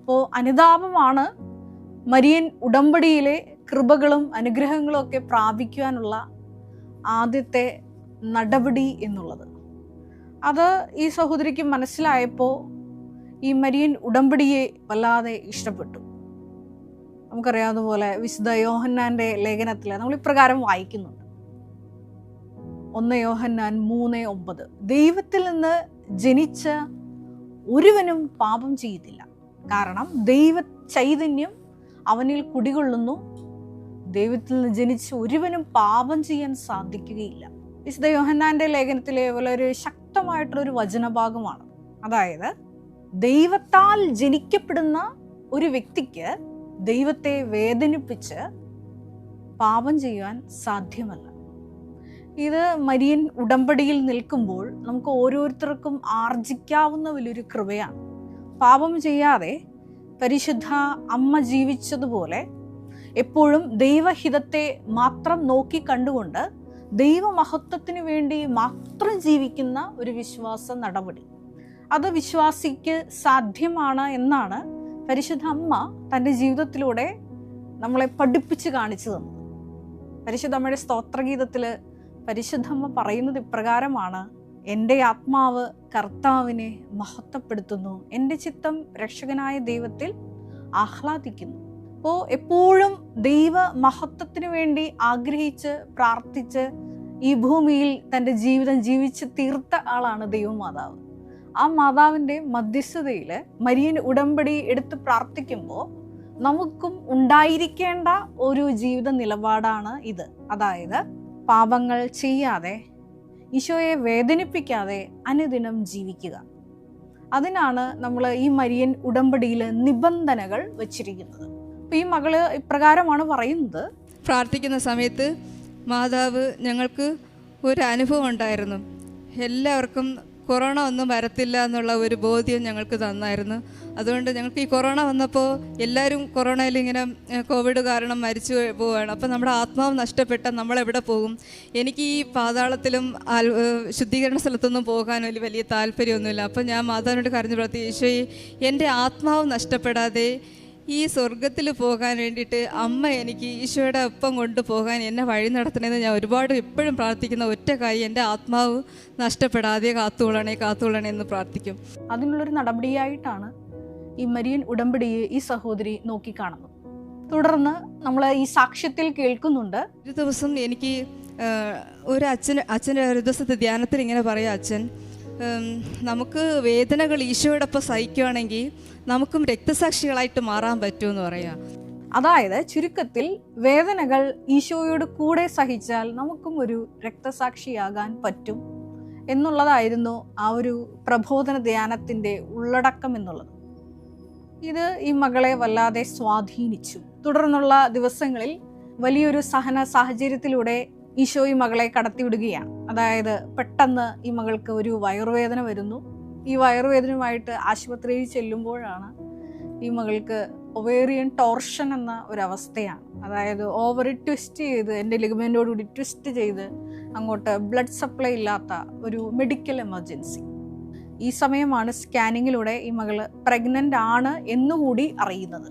അപ്പോൾ അനുതാപമാണ് മരിയൻ ഉടമ്പടിയിലെ കൃപകളും അനുഗ്രഹങ്ങളും ഒക്കെ പ്രാപിക്കുവാനുള്ള ആദ്യത്തെ നടപടി എന്നുള്ളത്. അത് ഈ സഹോദരിക്ക് മനസ്സിലായപ്പോൾ ഈ മരിയൻ ഉടമ്പടിയെ വല്ലാതെ ഇഷ്ടപ്പെട്ടു. നമുക്കറിയാവുന്നതുപോലെ വിശുദ്ധ യോഹന്നാന്റെ ലേഖനത്തിൽ നമ്മൾ ഇപ്രകാരം വായിക്കുന്നുണ്ട്. 1 യോഹന്നാൻ 3:9, ദൈവത്തിൽ നിന്ന് ജനിച്ച ഒരുവനും പാപം ചെയ്തില്ല, കാരണം ദൈവ ചൈതന്യം അവനിൽ കുടികൊള്ളുന്നു. ദൈവത്തിൽ നിന്ന് ജനിച്ച ഒരുവനും പാപം ചെയ്യാൻ സാധിക്കുകയില്ല. വിശുദ്ധ യോഹന്നാന്റെ ലേഖനത്തിലെ വളരെ ശക്തമായിട്ടുള്ളൊരു വചനഭാഗമാണ്. അതായത് ദൈവത്താൽ ജനിക്കപ്പെടുന്ന ഒരു വ്യക്തിക്ക് ദൈവത്തെ വേദനിപ്പിച്ച് പാപം ചെയ്യുവാൻ സാധ്യമല്ല. ഇത് മരിയൻ ഉടമ്പടിയിൽ നിൽക്കുമ്പോൾ നമുക്ക് ഓരോരുത്തർക്കും ആർജിക്കാവുന്ന വലിയൊരു കൃപയാണ്. പാപം ചെയ്യാതെ പരിശുദ്ധ അമ്മ ജീവിച്ചതുപോലെ എപ്പോഴും ദൈവഹിതത്തെ മാത്രം നോക്കി കണ്ടുകൊണ്ട് ദൈവമഹത്വത്തിന് വേണ്ടി മാത്രം ജീവിക്കുന്ന ഒരു വിശ്വാസ നടപടി, അത് വിശ്വാസിക്ക് സാധ്യമാണ് എന്നാണ് പരിശുദ്ധ അമ്മ തൻ്റെ ജീവിതത്തിലൂടെ നമ്മളെ പഠിപ്പിച്ച് കാണിച്ചു തന്നത്. പരിശുദ്ധ അമ്മയുടെ സ്തോത്രഗീതത്തിൽ പരിശുദ്ധമ്മ പറയുന്നത് ഇപ്രകാരമാണ്: എൻ്റെ ആത്മാവ് കർത്താവിനെ മഹത്വപ്പെടുത്തുന്നു, എൻ്റെ ചിത്തം രക്ഷകനായ ദൈവത്തിൽ ആഹ്ലാദിക്കുന്നു. അപ്പോൾ എപ്പോഴും ദൈവ മഹത്വത്തിന് വേണ്ടി ആഗ്രഹിച്ച് പ്രാർത്ഥിച്ച് ഈ ഭൂമിയിൽ തൻ്റെ ജീവിതം ജീവിച്ച് തീർത്ത ആളാണ് ദൈവമാതാവ്. ആ മാതാവിൻ്റെ മധ്യസ്ഥതയിൽ മരിയൻ ഉടമ്പടി എടുത്ത് പ്രാർത്ഥിക്കുമ്പോൾ നമുക്കും ഉണ്ടായിരിക്കേണ്ട ഒരു ജീവിത നിലപാടാണ് ഇത്. അതായത് പാപങ്ങൾ ചെയ്യാതെ, ഈശോയെ വേദനിപ്പിക്കാതെ അനുദിനം ജീവിക്കുക. അതിനാണ് നമ്മൾ ഈ മരിയൻ ഉടമ്പടിയിൽ നിബന്ധനകൾ വച്ചിരിക്കുന്നത്. അപ്പോൾ ഈ മകള് ഇപ്രകാരമാണ് പറയുന്നത്: പ്രാർത്ഥിക്കുന്ന സമയത്ത് മാതാവ് ഞങ്ങൾക്ക് ഒരു അനുഭവം ഉണ്ടായിരുന്നു. എല്ലാവർക്കും കൊറോണ ഒന്നും വരത്തില്ല എന്നുള്ള ഒരു ബോധ്യം ഞങ്ങൾക്ക് തന്നായിരുന്നു. അതുകൊണ്ട് ഞങ്ങൾക്ക് ഈ കൊറോണ വന്നപ്പോൾ എല്ലാവരും കൊറോണയിൽ ഇങ്ങനെ കോവിഡ് കാരണം മരിച്ചു പോവുകയാണ്. അപ്പോൾ നമ്മുടെ ആത്മാവ് നഷ്ടപ്പെട്ടാൽ നമ്മളെവിടെ പോകും? എനിക്ക് ഈ പാതാളത്തിലും ശുദ്ധീകരണ സ്ഥലത്തൊന്നും പോകാൻ വലിയ താല്പര്യമൊന്നുമില്ല. അപ്പോൾ ഞാൻ മാതാവിനോട് കരഞ്ഞു പ്രാർത്ഥിച്ചു, ഈശോയെ എൻ്റെ ആത്മാവ് നഷ്ടപ്പെടാതെ ഈ സ്വർഗത്തിൽ പോകാൻ വേണ്ടിയിട്ട് അമ്മ എനിക്ക് ഈശോയുടെ ഒപ്പം കൊണ്ടുപോകാൻ എന്നെ വഴി നടത്തണമെന്ന് ഞാൻ ഒരുപാട് എപ്പോഴും പ്രാർത്ഥിക്കുന്ന ഒറ്റ കാര്യം, എൻ്റെ ആത്മാവ് നഷ്ടപ്പെടാതെ കാത്തുകൊള്ളണേ എന്ന് പ്രാർത്ഥിക്കും. അതിനുള്ളൊരു നടപടിയായിട്ടാണ് ഈ മരിയൻ ഉടമ്പടിയെ ഈ സഹോദരി നോക്കിക്കാണുന്നത്. തുടർന്ന് നമ്മൾ ഈ സാക്ഷ്യത്തിൽ കേൾക്കുന്നുണ്ട്, ഒരു ദിവസം എനിക്ക് അച്ഛൻ്റെ ഒരു ദിവസത്തെ ധ്യാനത്തിൽ ഇങ്ങനെ പറയാം, അച്ഛൻ നമുക്ക് വേദനകൾ ഈശോയോടൊപ്പം സഹിക്കുകയാണെങ്കിൽ നമുക്കും രക്തസാക്ഷികളായിട്ട് മാറാൻ പറ്റുമെന്ന് പറയാം. അതായത് ചുരുക്കത്തിൽ വേദനകൾ ഈശോയോട് കൂടെ സഹിച്ചാൽ നമുക്കും ഒരു രക്തസാക്ഷിയാകാൻ പറ്റും എന്നുള്ളതായിരുന്നു ആ ഒരു പ്രബോധന ധ്യാനത്തിൻ്റെ ഉള്ളടക്കം എന്നുള്ളത്. ഇത് ഈ മകളെ വല്ലാതെ സ്വാധീനിച്ചു. തുടർന്നുള്ള ദിവസങ്ങളിൽ വലിയൊരു സഹന സാഹചര്യത്തിലൂടെ ഈശോ ഈ മകളെ കടത്തിവിടുകയാണ്. അതായത് പെട്ടെന്ന് ഈ മകൾക്ക് ഒരു വയറുവേദന വരുന്നു. ഈ വയറുവേദനയുമായിട്ട് ആശുപത്രിയിൽ ചെല്ലുമ്പോഴാണ് ഈ മകൾക്ക് ഒവേറിയൻ ടോർഷൻ എന്ന ഒരവസ്ഥയാണ്. അതായത് ഓവറി ട്വിസ്റ്റ് ചെയ്ത്, എൻ്റെ ലിഗമെൻറ്റോടുകൂടി ട്വിസ്റ്റ് ചെയ്ത് അങ്ങോട്ട് ബ്ലഡ് സപ്ലൈ ഇല്ലാത്ത ഒരു മെഡിക്കൽ എമർജൻസി. ഈ സമയമാണ് സ്കാനിങ്ങിലൂടെ ഈ മകൾ പ്രഗ്നൻ്റ് ആണ് എന്നുകൂടി അറിയുന്നത്.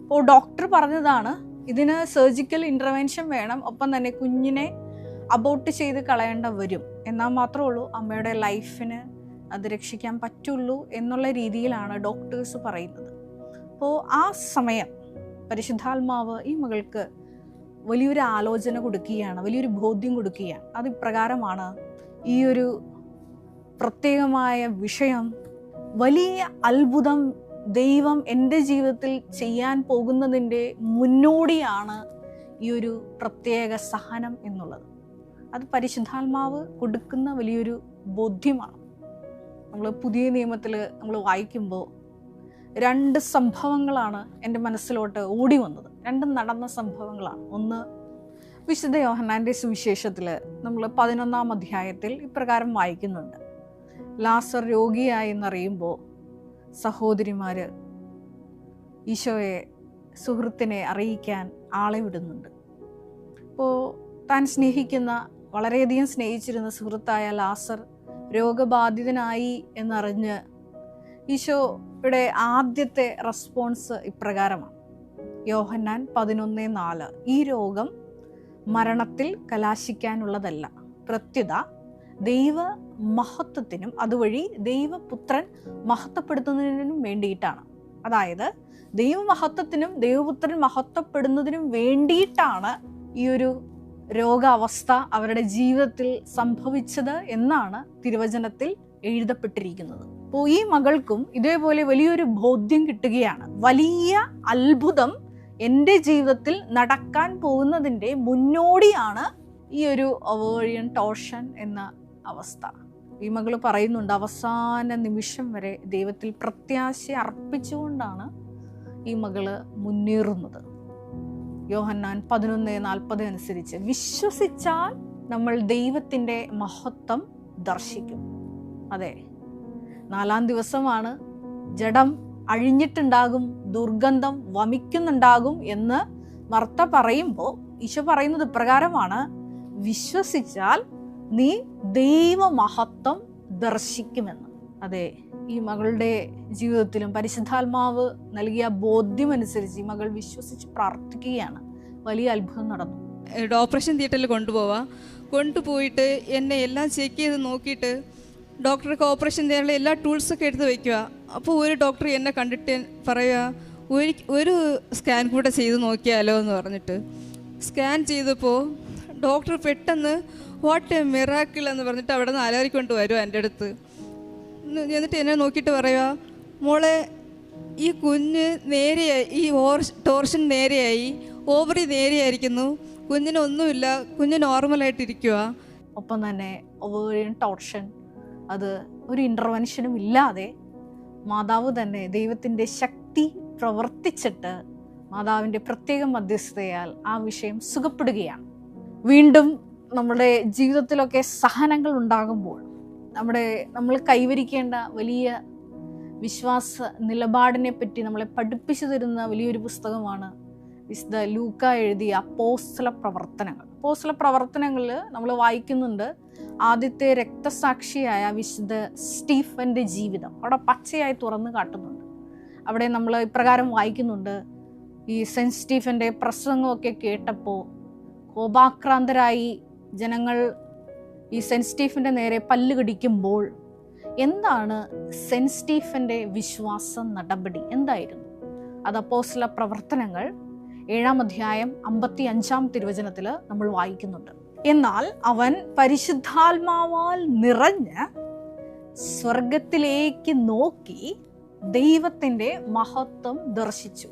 അപ്പോൾ ഡോക്ടർ പറഞ്ഞതാണ് ഇതിന് സർജിക്കൽ ഇൻ്റർവെൻഷൻ വേണം, ഒപ്പം തന്നെ കുഞ്ഞിനെ അബോർട്ട് ചെയ്ത് കളയേണ്ട വരും, എന്നാൽ മാത്രമേ ഉള്ളൂ അമ്മയുടെ ലൈഫിന് അത് രക്ഷിക്കാൻ പറ്റുള്ളൂ എന്നുള്ള രീതിയിലാണ് ഡോക്ടേഴ്സ് പറയുന്നത്. അപ്പോൾ ആ സമയം പരിശുദ്ധാത്മാവ് ഈ മകൾക്ക് വലിയൊരു ആലോചന കൊടുക്കുകയാണ്, വലിയൊരു ബോധ്യം കൊടുക്കുകയാണ്. അത് ഇപ്രകാരമാണ്: ഈ ഒരു പ്രത്യേകമായ വിഷയം, വലിയ അത്ഭുതം ദൈവം എൻ്റെ ജീവിതത്തിൽ ചെയ്യാൻ പോകുന്നതിൻ്റെ മുന്നോടിയാണ് ഈ ഒരു പ്രത്യേക സഹനം എന്നുള്ളത്. അത് പരിശുദ്ധാത്മാവ് കൊടുക്കുന്ന വലിയൊരു ബോധ്യമാണ്. നമ്മൾ പുതിയ നിയമത്തിൽ നമ്മൾ വായിക്കുമ്പോൾ 2 സംഭവങ്ങളാണ് എൻ്റെ മനസ്സിലോട്ട് ഓടി വന്നത്. 2 നടന്ന സംഭവങ്ങളാണ്. ഒന്ന്, വിശുദ്ധ യോഹന്നാൻ്റെ സുവിശേഷത്തിൽ നമ്മൾ 11-ാം അധ്യായത്തിൽ ഇപ്രകാരം വായിക്കുന്നുണ്ട്: ലാസർ രോഗിയായി എന്നറിയുമ്പോൾ സഹോദരിമാർ ഈശോയെ, സുഹൃത്തിനെ അറിയിക്കാൻ ആളെ വിടുന്നുണ്ട്. അപ്പോൾ താൻ സ്നേഹിക്കുന്ന, വളരെയധികം സ്നേഹിച്ചിരുന്ന സുഹൃത്തായ ലാസർ രോഗബാധിതനായി എന്നറിഞ്ഞ് ഈശോയുടെ ആദ്യത്തെ റെസ്പോൺസ് ഇപ്രകാരമാണ്. യോഹന്നാൻ 11:4. ഈ രോഗം മരണത്തിൽ കലാശിക്കാനുള്ളതല്ല, പ്രത്യുത ദൈവ മഹത്വത്തിനും അതുവഴി ദൈവപുത്രൻ മഹത്വപ്പെടുത്തുന്നതിനും വേണ്ടിയിട്ടാണ്. അതായത് ദൈവമഹത്വത്തിനും ദൈവപുത്രൻ മഹത്വപ്പെടുന്നതിനും വേണ്ടിയിട്ടാണ് ഈ ഒരു രോഗാവസ്ഥ അവരുടെ ജീവിതത്തിൽ സംഭവിച്ചത് എന്നാണ് തിരുവചനത്തിൽ എഴുതപ്പെട്ടിരിക്കുന്നത്. അപ്പോൾ ഈ മകൾക്കും ഇതേപോലെ വലിയൊരു ബോധ്യം കിട്ടുകയാണ്. വലിയ അത്ഭുതം എൻ്റെ ജീവിതത്തിൽ നടക്കാൻ പോകുന്നതിൻ്റെ മുന്നോടിയാണ് ഈ ഒരു ഒവേറിയൻ ടോർഷൻ എന്ന അവസ്ഥ. ഈ മകൾ പറയുന്നുണ്ട്, അവസാന നിമിഷം വരെ ദൈവത്തിൽ പ്രത്യാശ അർപ്പിച്ചുകൊണ്ടാണ് ഈ മകള് മുന്നേറുന്നത്. യോഹന്നാൻ 11:40 അനുസരിച്ച് വിശ്വസിച്ചാൽ നമ്മൾ ദൈവത്തിൻ്റെ മഹത്വം ദർശിക്കും. അതെ, 4-ാം ദിവസമാണ്, ജഡം അഴിഞ്ഞിട്ടുണ്ടാകും, ദുർഗന്ധം വമിക്കുന്നുണ്ടാകും എന്ന് മർത്ത പറയുമ്പോൾ ഈശോ പറയുന്നത് ഇപ്രകാരമാണ്, വിശ്വസിച്ചാൽ നീ ദൈവമഹത്വം ദർശിക്കുമെന്ന്. അതെ, ഈ മകളുടെ ജീവിതത്തിലും പരിശുദ്ധാത്മാവ് നൽകിയ ബോധ്യമനുസരിച്ച് ഈ മകൾ വിശ്വസിച്ച് പ്രാർത്ഥിക്കുകയാണ്. വലിയ അത്ഭുതം നടന്നു. ഓപ്പറേഷൻ തിയേറ്ററിൽ കൊണ്ടുപോയിട്ട് എന്നെ എല്ലാം ചെക്ക് ചെയ്ത് നോക്കിയിട്ട് ഡോക്ടർക്ക് ഓപ്പറേഷൻ ചെയ്യാനുള്ള എല്ലാ ടൂൾസൊക്കെ എടുത്ത് വയ്ക്കുക. അപ്പോൾ ഒരു ഡോക്ടർ എന്നെ കണ്ടിട്ട് പറയുക, ഒരു സ്കാൻ കൂടെ ചെയ്ത് നോക്കിയാലോ എന്ന് പറഞ്ഞിട്ട് സ്കാൻ ചെയ്തപ്പോൾ ഡോക്ടർ പെട്ടെന്ന് വാട്ട് എ മിറാക്കിൾ എന്ന് പറഞ്ഞിട്ട് അവിടെ നിന്ന് അലറിക്കൊണ്ട് വരും എൻ്റെ അടുത്ത്. എന്നിട്ട് എന്നെ നോക്കിയിട്ട് പറയുക, മോളെ ഈ കുഞ്ഞ് നേരെയായി, ഈ ടോർഷൻ നേരെയായി, ഓവറി നേരെയായിരിക്കുന്നു, കുഞ്ഞിനൊന്നുമില്ല, കുഞ്ഞ് നോർമലായിട്ടിരിക്കുക. ഒപ്പം തന്നെ ഓവറിയൻ ടോർഷൻ അത് ഒരു ഇൻ്റർവെൻഷനും ഇല്ലാതെ മാതാവ് തന്നെ ദൈവത്തിൻ്റെ ശക്തി പ്രവർത്തിച്ചിട്ട് മാതാവിൻ്റെ പ്രത്യേക മധ്യസ്ഥതയാൽ ആ വിഷയം സുഖപ്പെടുകയാണ്. വീണ്ടും നമ്മുടെ ജീവിതത്തിലൊക്കെ സഹനങ്ങൾ ഉണ്ടാകുമ്പോൾ നമ്മൾ കൈവരിക്കേണ്ട വലിയ വിശ്വാസ നിലപാടിനെ പറ്റി നമ്മളെ പഠിപ്പിച്ചു തരുന്ന വലിയൊരു പുസ്തകമാണ് വിശുദ്ധ ലൂക്ക എഴുതിയ അപ്പോസ്തല പ്രവർത്തനങ്ങൾ. അപ്പോസ്തല പ്രവർത്തനങ്ങളിൽ നമ്മൾ വായിക്കുന്നുണ്ട്, ആദ്യത്തെ രക്തസാക്ഷിയായ വിശുദ്ധ സ്റ്റീഫൻ്റെ ജീവിതം അവിടെ പച്ചയായി തുറന്നു കാട്ടുന്നുണ്ട്. അവിടെ നമ്മൾ ഇപ്രകാരം വായിക്കുന്നുണ്ട്, ഈ സെൻറ്റ് സ്റ്റീഫൻ്റെ പ്രസംഗമൊക്കെ കേട്ടപ്പോൾ കോപാക്രാന്തരായി ജനങ്ങൾ ഈ സെൻറ്റ് സ്റ്റീഫൻ്റെ നേരെ പല്ല് കടിക്കുമ്പോൾ എന്താണ് സെൻറ്റ് സ്റ്റീഫൻ്റെ വിശ്വാസ നടപടി എന്തായിരുന്നു? അത് അപ്പോസ്തല പ്രവർത്തനങ്ങൾ 7-ാം അധ്യായം 55-ാം തിരുവചനത്തിൽ നമ്മൾ വായിക്കുന്നുണ്ട്. എന്നാൽ അവൻ പരിശുദ്ധാത്മാവാൽ നിറഞ്ഞ് സ്വർഗത്തിലേക്ക് നോക്കി ദൈവത്തിൻ്റെ മഹത്വം ദർശിച്ചു.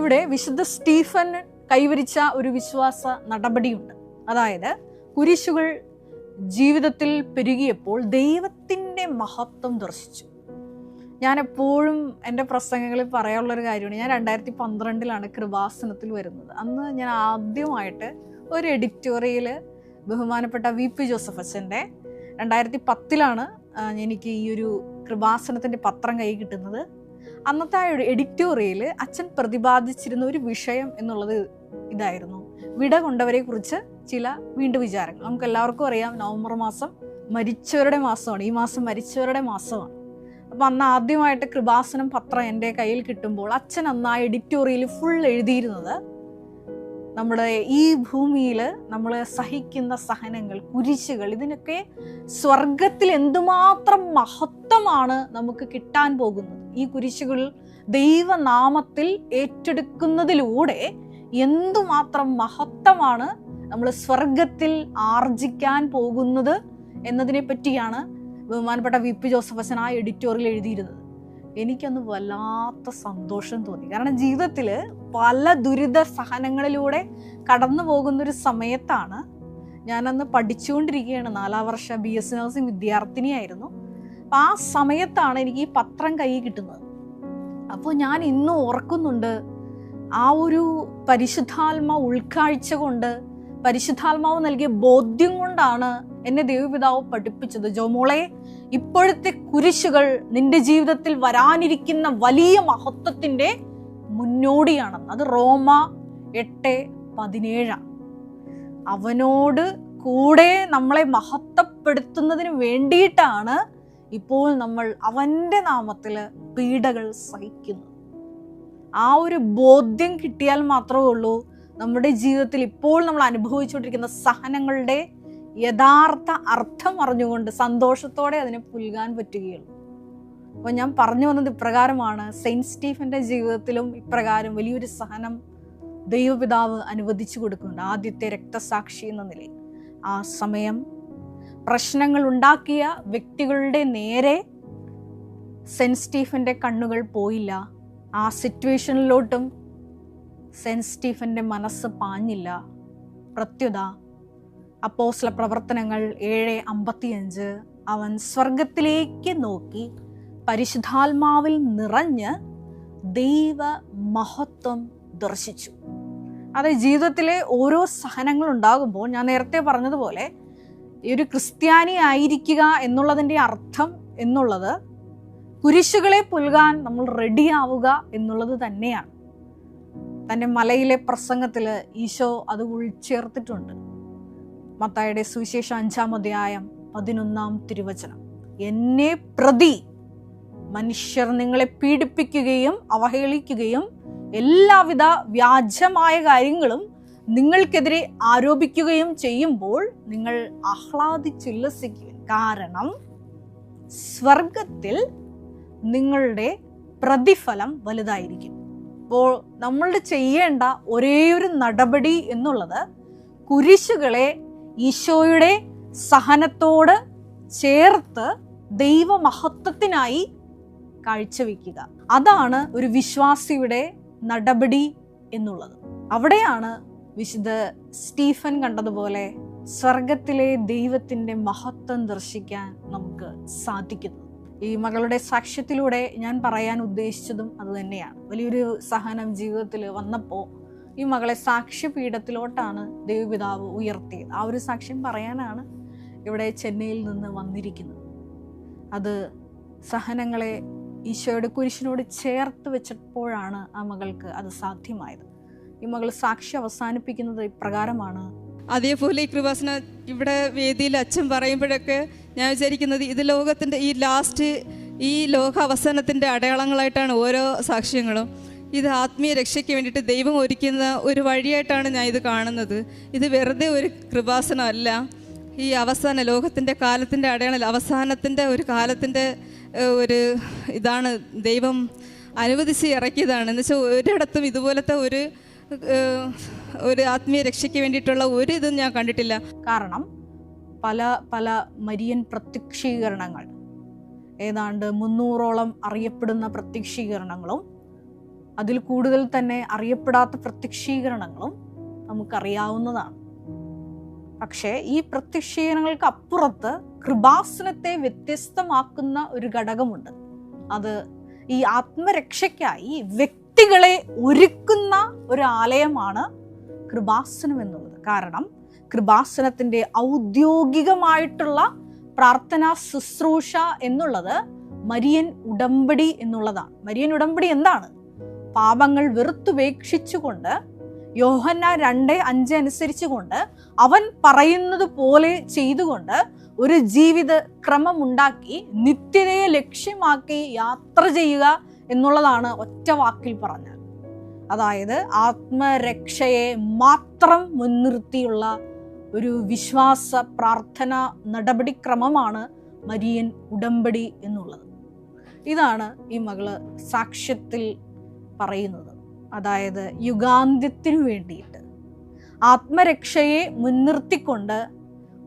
ഇവിടെ വിശുദ്ധ സ്റ്റീഫൻ കൈവരിച്ച ഒരു വിശ്വാസ നടപടിയുണ്ട്. അതായത് കുരിശുകൾ ജീവിതത്തിൽ പെരുകിയപ്പോൾ ദൈവത്തിൻ്റെ മഹത്വം ദർശിച്ചു. ഞാൻ എപ്പോഴും എൻ്റെ പ്രസംഗങ്ങളിൽ പറയാനുള്ളൊരു കാര്യമാണ്, ഞാൻ 2012 കൃപാസനത്തിൽ വരുന്നത്. അന്ന് ഞാൻ ആദ്യമായിട്ട് ഒരു എഡിറ്റോറിയൽ ബഹുമാനപ്പെട്ട VP ജോസഫ് അച്ഛൻ്റെ 2010 എനിക്ക് ഈ ഒരു കൃപാസനത്തിൻ്റെ പത്രം കൈ കിട്ടുന്നത്. അന്നത്തെ ആ എഡിറ്റോറിയൽ അച്ഛൻ പ്രതിപാദിച്ചിരുന്ന ഒരു വിഷയം എന്നുള്ളത് ഇതായിരുന്നു, വിട കൊണ്ടവരെ കുറിച്ച് ചില വീണ്ടും വിചാരങ്ങൾ. നമുക്ക് എല്ലാവർക്കും അറിയാം, നവംബർ മാസം മരിച്ചവരുടെ മാസമാണ്, ഈ മാസം മരിച്ചവരുടെ മാസമാണ്. അപ്പം അന്ന് ആദ്യമായിട്ട് കൃപാസനം പത്രം എൻ്റെ കയ്യിൽ കിട്ടുമ്പോൾ അച്ഛൻ അന്ന് ആ എഡിറ്റോറിയൽ ഫുൾ എഴുതിയിരുന്നത്, നമ്മുടെ ഈ ഭൂമിയിൽ നമ്മൾ സഹിക്കുന്ന സഹനങ്ങൾ, കുരിശുകൾ, ഇതിനൊക്കെ സ്വർഗത്തിൽ എന്തുമാത്രം മഹത്വമാണ് നമുക്ക് കിട്ടാൻ പോകുന്നത്. ഈ കുരിശുകൾ ദൈവനാമത്തിൽ ഏറ്റെടുക്കുന്നതിലൂടെ എന്തുമാത്രം മഹത്വമാണ് നമ്മൾ സ്വർഗത്തിൽ ആർജിക്കാൻ പോകുന്നത് എന്നതിനെ പറ്റിയാണ് ബഹുമാനപ്പെട്ട VP ജോസഫ് അച്ഛൻ ആ എഡിറ്റോറിയൽ എഴുതിയിരുന്നത്. എനിക്കന്ന് വല്ലാത്ത സന്തോഷം തോന്നി. കാരണം ജീവിതത്തിൽ പല ദുരിത സഹനങ്ങളിലൂടെ കടന്നു പോകുന്നൊരു സമയത്താണ്, ഞാനന്ന് പഠിച്ചുകൊണ്ടിരിക്കുകയാണ്, 4ാം വർഷ BS നഴ്സിംഗ് വിദ്യാർത്ഥിനിയായിരുന്നു. അപ്പം ആ സമയത്താണ് എനിക്ക് ഈ പത്രം കൈ കിട്ടുന്നത്. അപ്പോൾ ഞാൻ ഇന്നും ഓർക്കുന്നുണ്ട്, ആ ഒരു പരിശുദ്ധാത്മാവ് ഉൾക്കാഴ്ച കൊണ്ട്, പരിശുദ്ധാത്മാവ് നൽകിയ ബോധ്യം കൊണ്ടാണ് എന്നെ ദൈവപിതാവ് പഠിപ്പിച്ചത്, ജോമോളെ ഇപ്പോഴത്തെ കുരിശുകൾ നിന്റെ ജീവിതത്തിൽ വരാനിരിക്കുന്ന വലിയ മഹത്വത്തിൻ്റെ മുന്നോടിയാണെന്ന്. അത് റോമ 8:17. അവനോട് കൂടെ നമ്മളെ മഹത്വപ്പെടുത്തുന്നതിന് വേണ്ടിയിട്ടാണ് ഇപ്പോൾ നമ്മൾ അവൻ്റെ നാമത്തിൽ പീഡകൾ സഹിക്കുന്നത്. ആ ഒരു ബോധ്യം കിട്ടിയാൽ മാത്രമേ ഉള്ളൂ നമ്മുടെ ജീവിതത്തിൽ ഇപ്പോൾ നമ്മൾ അനുഭവിച്ചുകൊണ്ടിരിക്കുന്ന സഹനങ്ങളുടെ യഥാർത്ഥ അർത്ഥം അറിഞ്ഞുകൊണ്ട് സന്തോഷത്തോടെ അതിനെ പുൽകാൻ പറ്റുകയുള്ളൂ. അപ്പോൾ ഞാൻ പറഞ്ഞു വന്നത് ഇപ്രകാരമാണ്. സെയിൻറ്റ് സ്റ്റീഫൻ്റെ ജീവിതത്തിലും ഇപ്രകാരം വലിയൊരു സഹനം ദൈവപിതാവ് അനുവദിച്ചു കൊടുക്കുന്നുണ്ട്, ആദ്യത്തെ രക്തസാക്ഷി എന്ന നിലയിൽ. ആ സമയം പ്രശ്നങ്ങൾ ഉണ്ടാക്കിയ വ്യക്തികളുടെ നേരെ സെയിൻറ്റ് സ്റ്റീഫൻ്റെ കണ്ണുകൾ പോയില്ല. ആ സിറ്റുവേഷനിലോട്ടും സെയിൻറ്റ് സ്റ്റീഫൻ്റെ മനസ്സ് പാഞ്ഞില്ല. പ്രത്യുത അപ്പോസ്തല പ്രവർത്തനങ്ങൾ 7:55 അവൻ സ്വർഗത്തിലേക്ക് നോക്കി പരിശുദ്ധാത്മാവിൽ നിറഞ്ഞ് ദൈവ മഹത്വം ദർശിച്ചു. അത് ജീവിതത്തിലെ ഓരോ സഹനങ്ങൾ ഉണ്ടാകുമ്പോൾ ഞാൻ നേരത്തെ പറഞ്ഞതുപോലെ ഈ ഒരു ക്രിസ്ത്യാനി ആയിരിക്കുക എന്നുള്ളതിൻ്റെ അർത്ഥം എന്നുള്ളത് കുരിശുകളെ പുൽകാൻ നമ്മൾ റെഡിയാവുക എന്നുള്ളത് തന്നെയാണ്. തൻ്റെ മലയിലെ പ്രസംഗത്തിൽ ഈശോ അത് ഉൾച്ചേർത്തിട്ടുണ്ട്. മത്തായിയുടെ സുവിശേഷം 5:11 എന്നെ പ്രതി മനുഷ്യർ നിങ്ങളെ പീഡിപ്പിക്കുകയും അവഹേളിക്കുകയും എല്ലാവിധ വ്യാജമായ കാര്യങ്ങളും നിങ്ങൾക്കെതിരെ ആരോപിക്കുകയും ചെയ്യുമ്പോൾ നിങ്ങൾ ആഹ്ലാദിച്ചുല്ലസിക്കുക, കാരണം സ്വർഗത്തിൽ നിങ്ങളുടെ പ്രതിഫലം വലുതായിരിക്കും. അപ്പോൾ നമ്മൾ ചെയ്യേണ്ട ഒരേയൊരു നടപടി എന്നുള്ളത് കുരിശുകളെ ഈശോയുടെ സഹനത്തോട് ചേർത്ത് ദൈവമഹത്വത്തിനായി കാഴ്ചവെക്കുക. അതാണ് ഒരു വിശ്വാസിയുടെ നടപടി എന്നുള്ളത്. അവിടെയാണ് വിശുദ്ധ സ്റ്റീഫൻ കണ്ടതുപോലെ സ്വർഗത്തിലെ ദൈവത്തിൻ്റെ മഹത്വം ദർശിക്കാൻ നമുക്ക് സാധിക്കുന്നത്. ഈ മകളുടെ സാക്ഷ്യത്തിലൂടെ ഞാൻ പറയാൻ ഉദ്ദേശിച്ചതും അതുതന്നെയാണ്. വലിയൊരു സഹനം ജീവിതത്തിൽ വന്നപ്പോൾ ഈ മകളെ സാക്ഷ്യപീഠത്തിലോട്ടാണ് ദൈവപിതാവ് ഉയർത്തിയത്. ആ ഒരു സാക്ഷ്യം പറയാനാണ് ഇവിടെ ചെന്നൈയിൽ നിന്ന് വന്നിരിക്കുന്നത്. അത് സഹനങ്ങളെ ഈശോയുടെ കുരിശിനോട് ചേർത്ത് വെച്ചപ്പോഴാണ് ആ മകൾക്ക് അത് സാധ്യമായത്. ഈ മകൾ സാക്ഷി അവസാനിപ്പിക്കുന്നത് ഇപ്രകാരമാണ്. അതേപോലെ ഈ കൃപാസന ഇവിടെ വേദിയിൽ അച്ഛൻ പറയുമ്പോഴൊക്കെ ഞാൻ വിചാരിക്കുന്നത് ഇത് ലോകത്തിൻ്റെ ഈ ലോക അവസാനത്തിൻ്റെ അടയാളങ്ങളായിട്ടാണ് ഓരോ സാക്ഷ്യങ്ങളും. ഇത് ആത്മീയ രക്ഷയ്ക്ക് വേണ്ടിയിട്ട് ദൈവം ഒരുക്കുന്ന ഒരു വഴിയായിട്ടാണ് ഞാൻ ഇത് കാണുന്നത്. ഇത് വെറുതെ ഒരു കൃപാസനമല്ല. ഈ അവസാന ലോകത്തിൻ്റെ കാലത്തിൻ്റെ അടയാളം, അവസാനത്തിൻ്റെ ഒരു കാലത്തിൻ്റെ ഒരു ഇതാണ് ദൈവം അനുവദിച്ച് ഇറക്കിയതാണ്. എന്ന് വെച്ചാൽ ഒരിടത്തും ഇതുപോലത്തെ ഒരു ആത്മീയ രക്ഷയ്ക്ക് വേണ്ടിയിട്ടുള്ള ഒരു ഇതും ഞാൻ കണ്ടിട്ടില്ല. കാരണം പല പല മരിയൻ പ്രത്യക്ഷീകരണങ്ങൾ, ഏതാണ്ട് 300ഓളം അറിയപ്പെടുന്ന പ്രത്യക്ഷീകരണങ്ങളും അതിൽ കൂടുതൽ തന്നെ അറിയപ്പെടാത്ത പ്രത്യക്ഷീകരണങ്ങളും നമുക്കറിയാവുന്നതാണ്. പക്ഷേ ഈ പ്രത്യക്ഷീകരണങ്ങൾക്ക് അപ്പുറത്ത് കൃപാസനത്തെ വ്യത്യസ്തമാക്കുന്ന ഒരു ഘടകമുണ്ട്. അത് ഈ ആത്മരക്ഷയ്ക്കായി വ്യക്തികളെ ഒരുക്കുന്ന ഒരു ആലയമാണ് കൃപാസനം എന്നുള്ളത്. കാരണം കൃപാസനത്തിൻ്റെ ഔദ്യോഗികമായിട്ടുള്ള പ്രാർത്ഥനാ ശുശ്രൂഷ എന്നുള്ളത് മരിയൻ ഉടമ്പടി എന്നുള്ളതാണ്. മരിയൻ ഉടമ്പടി എന്താണ്? പാപങ്ങൾ വെറുത്തുപേക്ഷിച്ചുകൊണ്ട് യോഹന്നാൻ 2:5 അനുസരിച്ചുകൊണ്ട് അവൻ പറയുന്നത് പോലെ ചെയ്തുകൊണ്ട് ഒരു ജീവിത ക്രമമുണ്ടാക്കി നിത്യതയെ ലക്ഷ്യമാക്കി യാത്ര ചെയ്യുക എന്നുള്ളതാണ് ഒറ്റ വാക്കിൽ പറഞ്ഞാൽ. അതായത് ആത്മരക്ഷയെ മാത്രം മുൻനിർത്തിയുള്ള ഒരു വിശ്വാസ പ്രാർത്ഥന നടപടിക്രമമാണ് മരിയൻ ഉടമ്പടി എന്നുള്ളത്. ഇതാണ് ഈ മകള് സാക്ഷ്യത്തിൽ പറയുന്നത്. അതായത് യുഗാന്ത്യത്തിനു വേണ്ടിയിട്ട് ആത്മരക്ഷയെ മുൻനിർത്തിക്കൊണ്ട്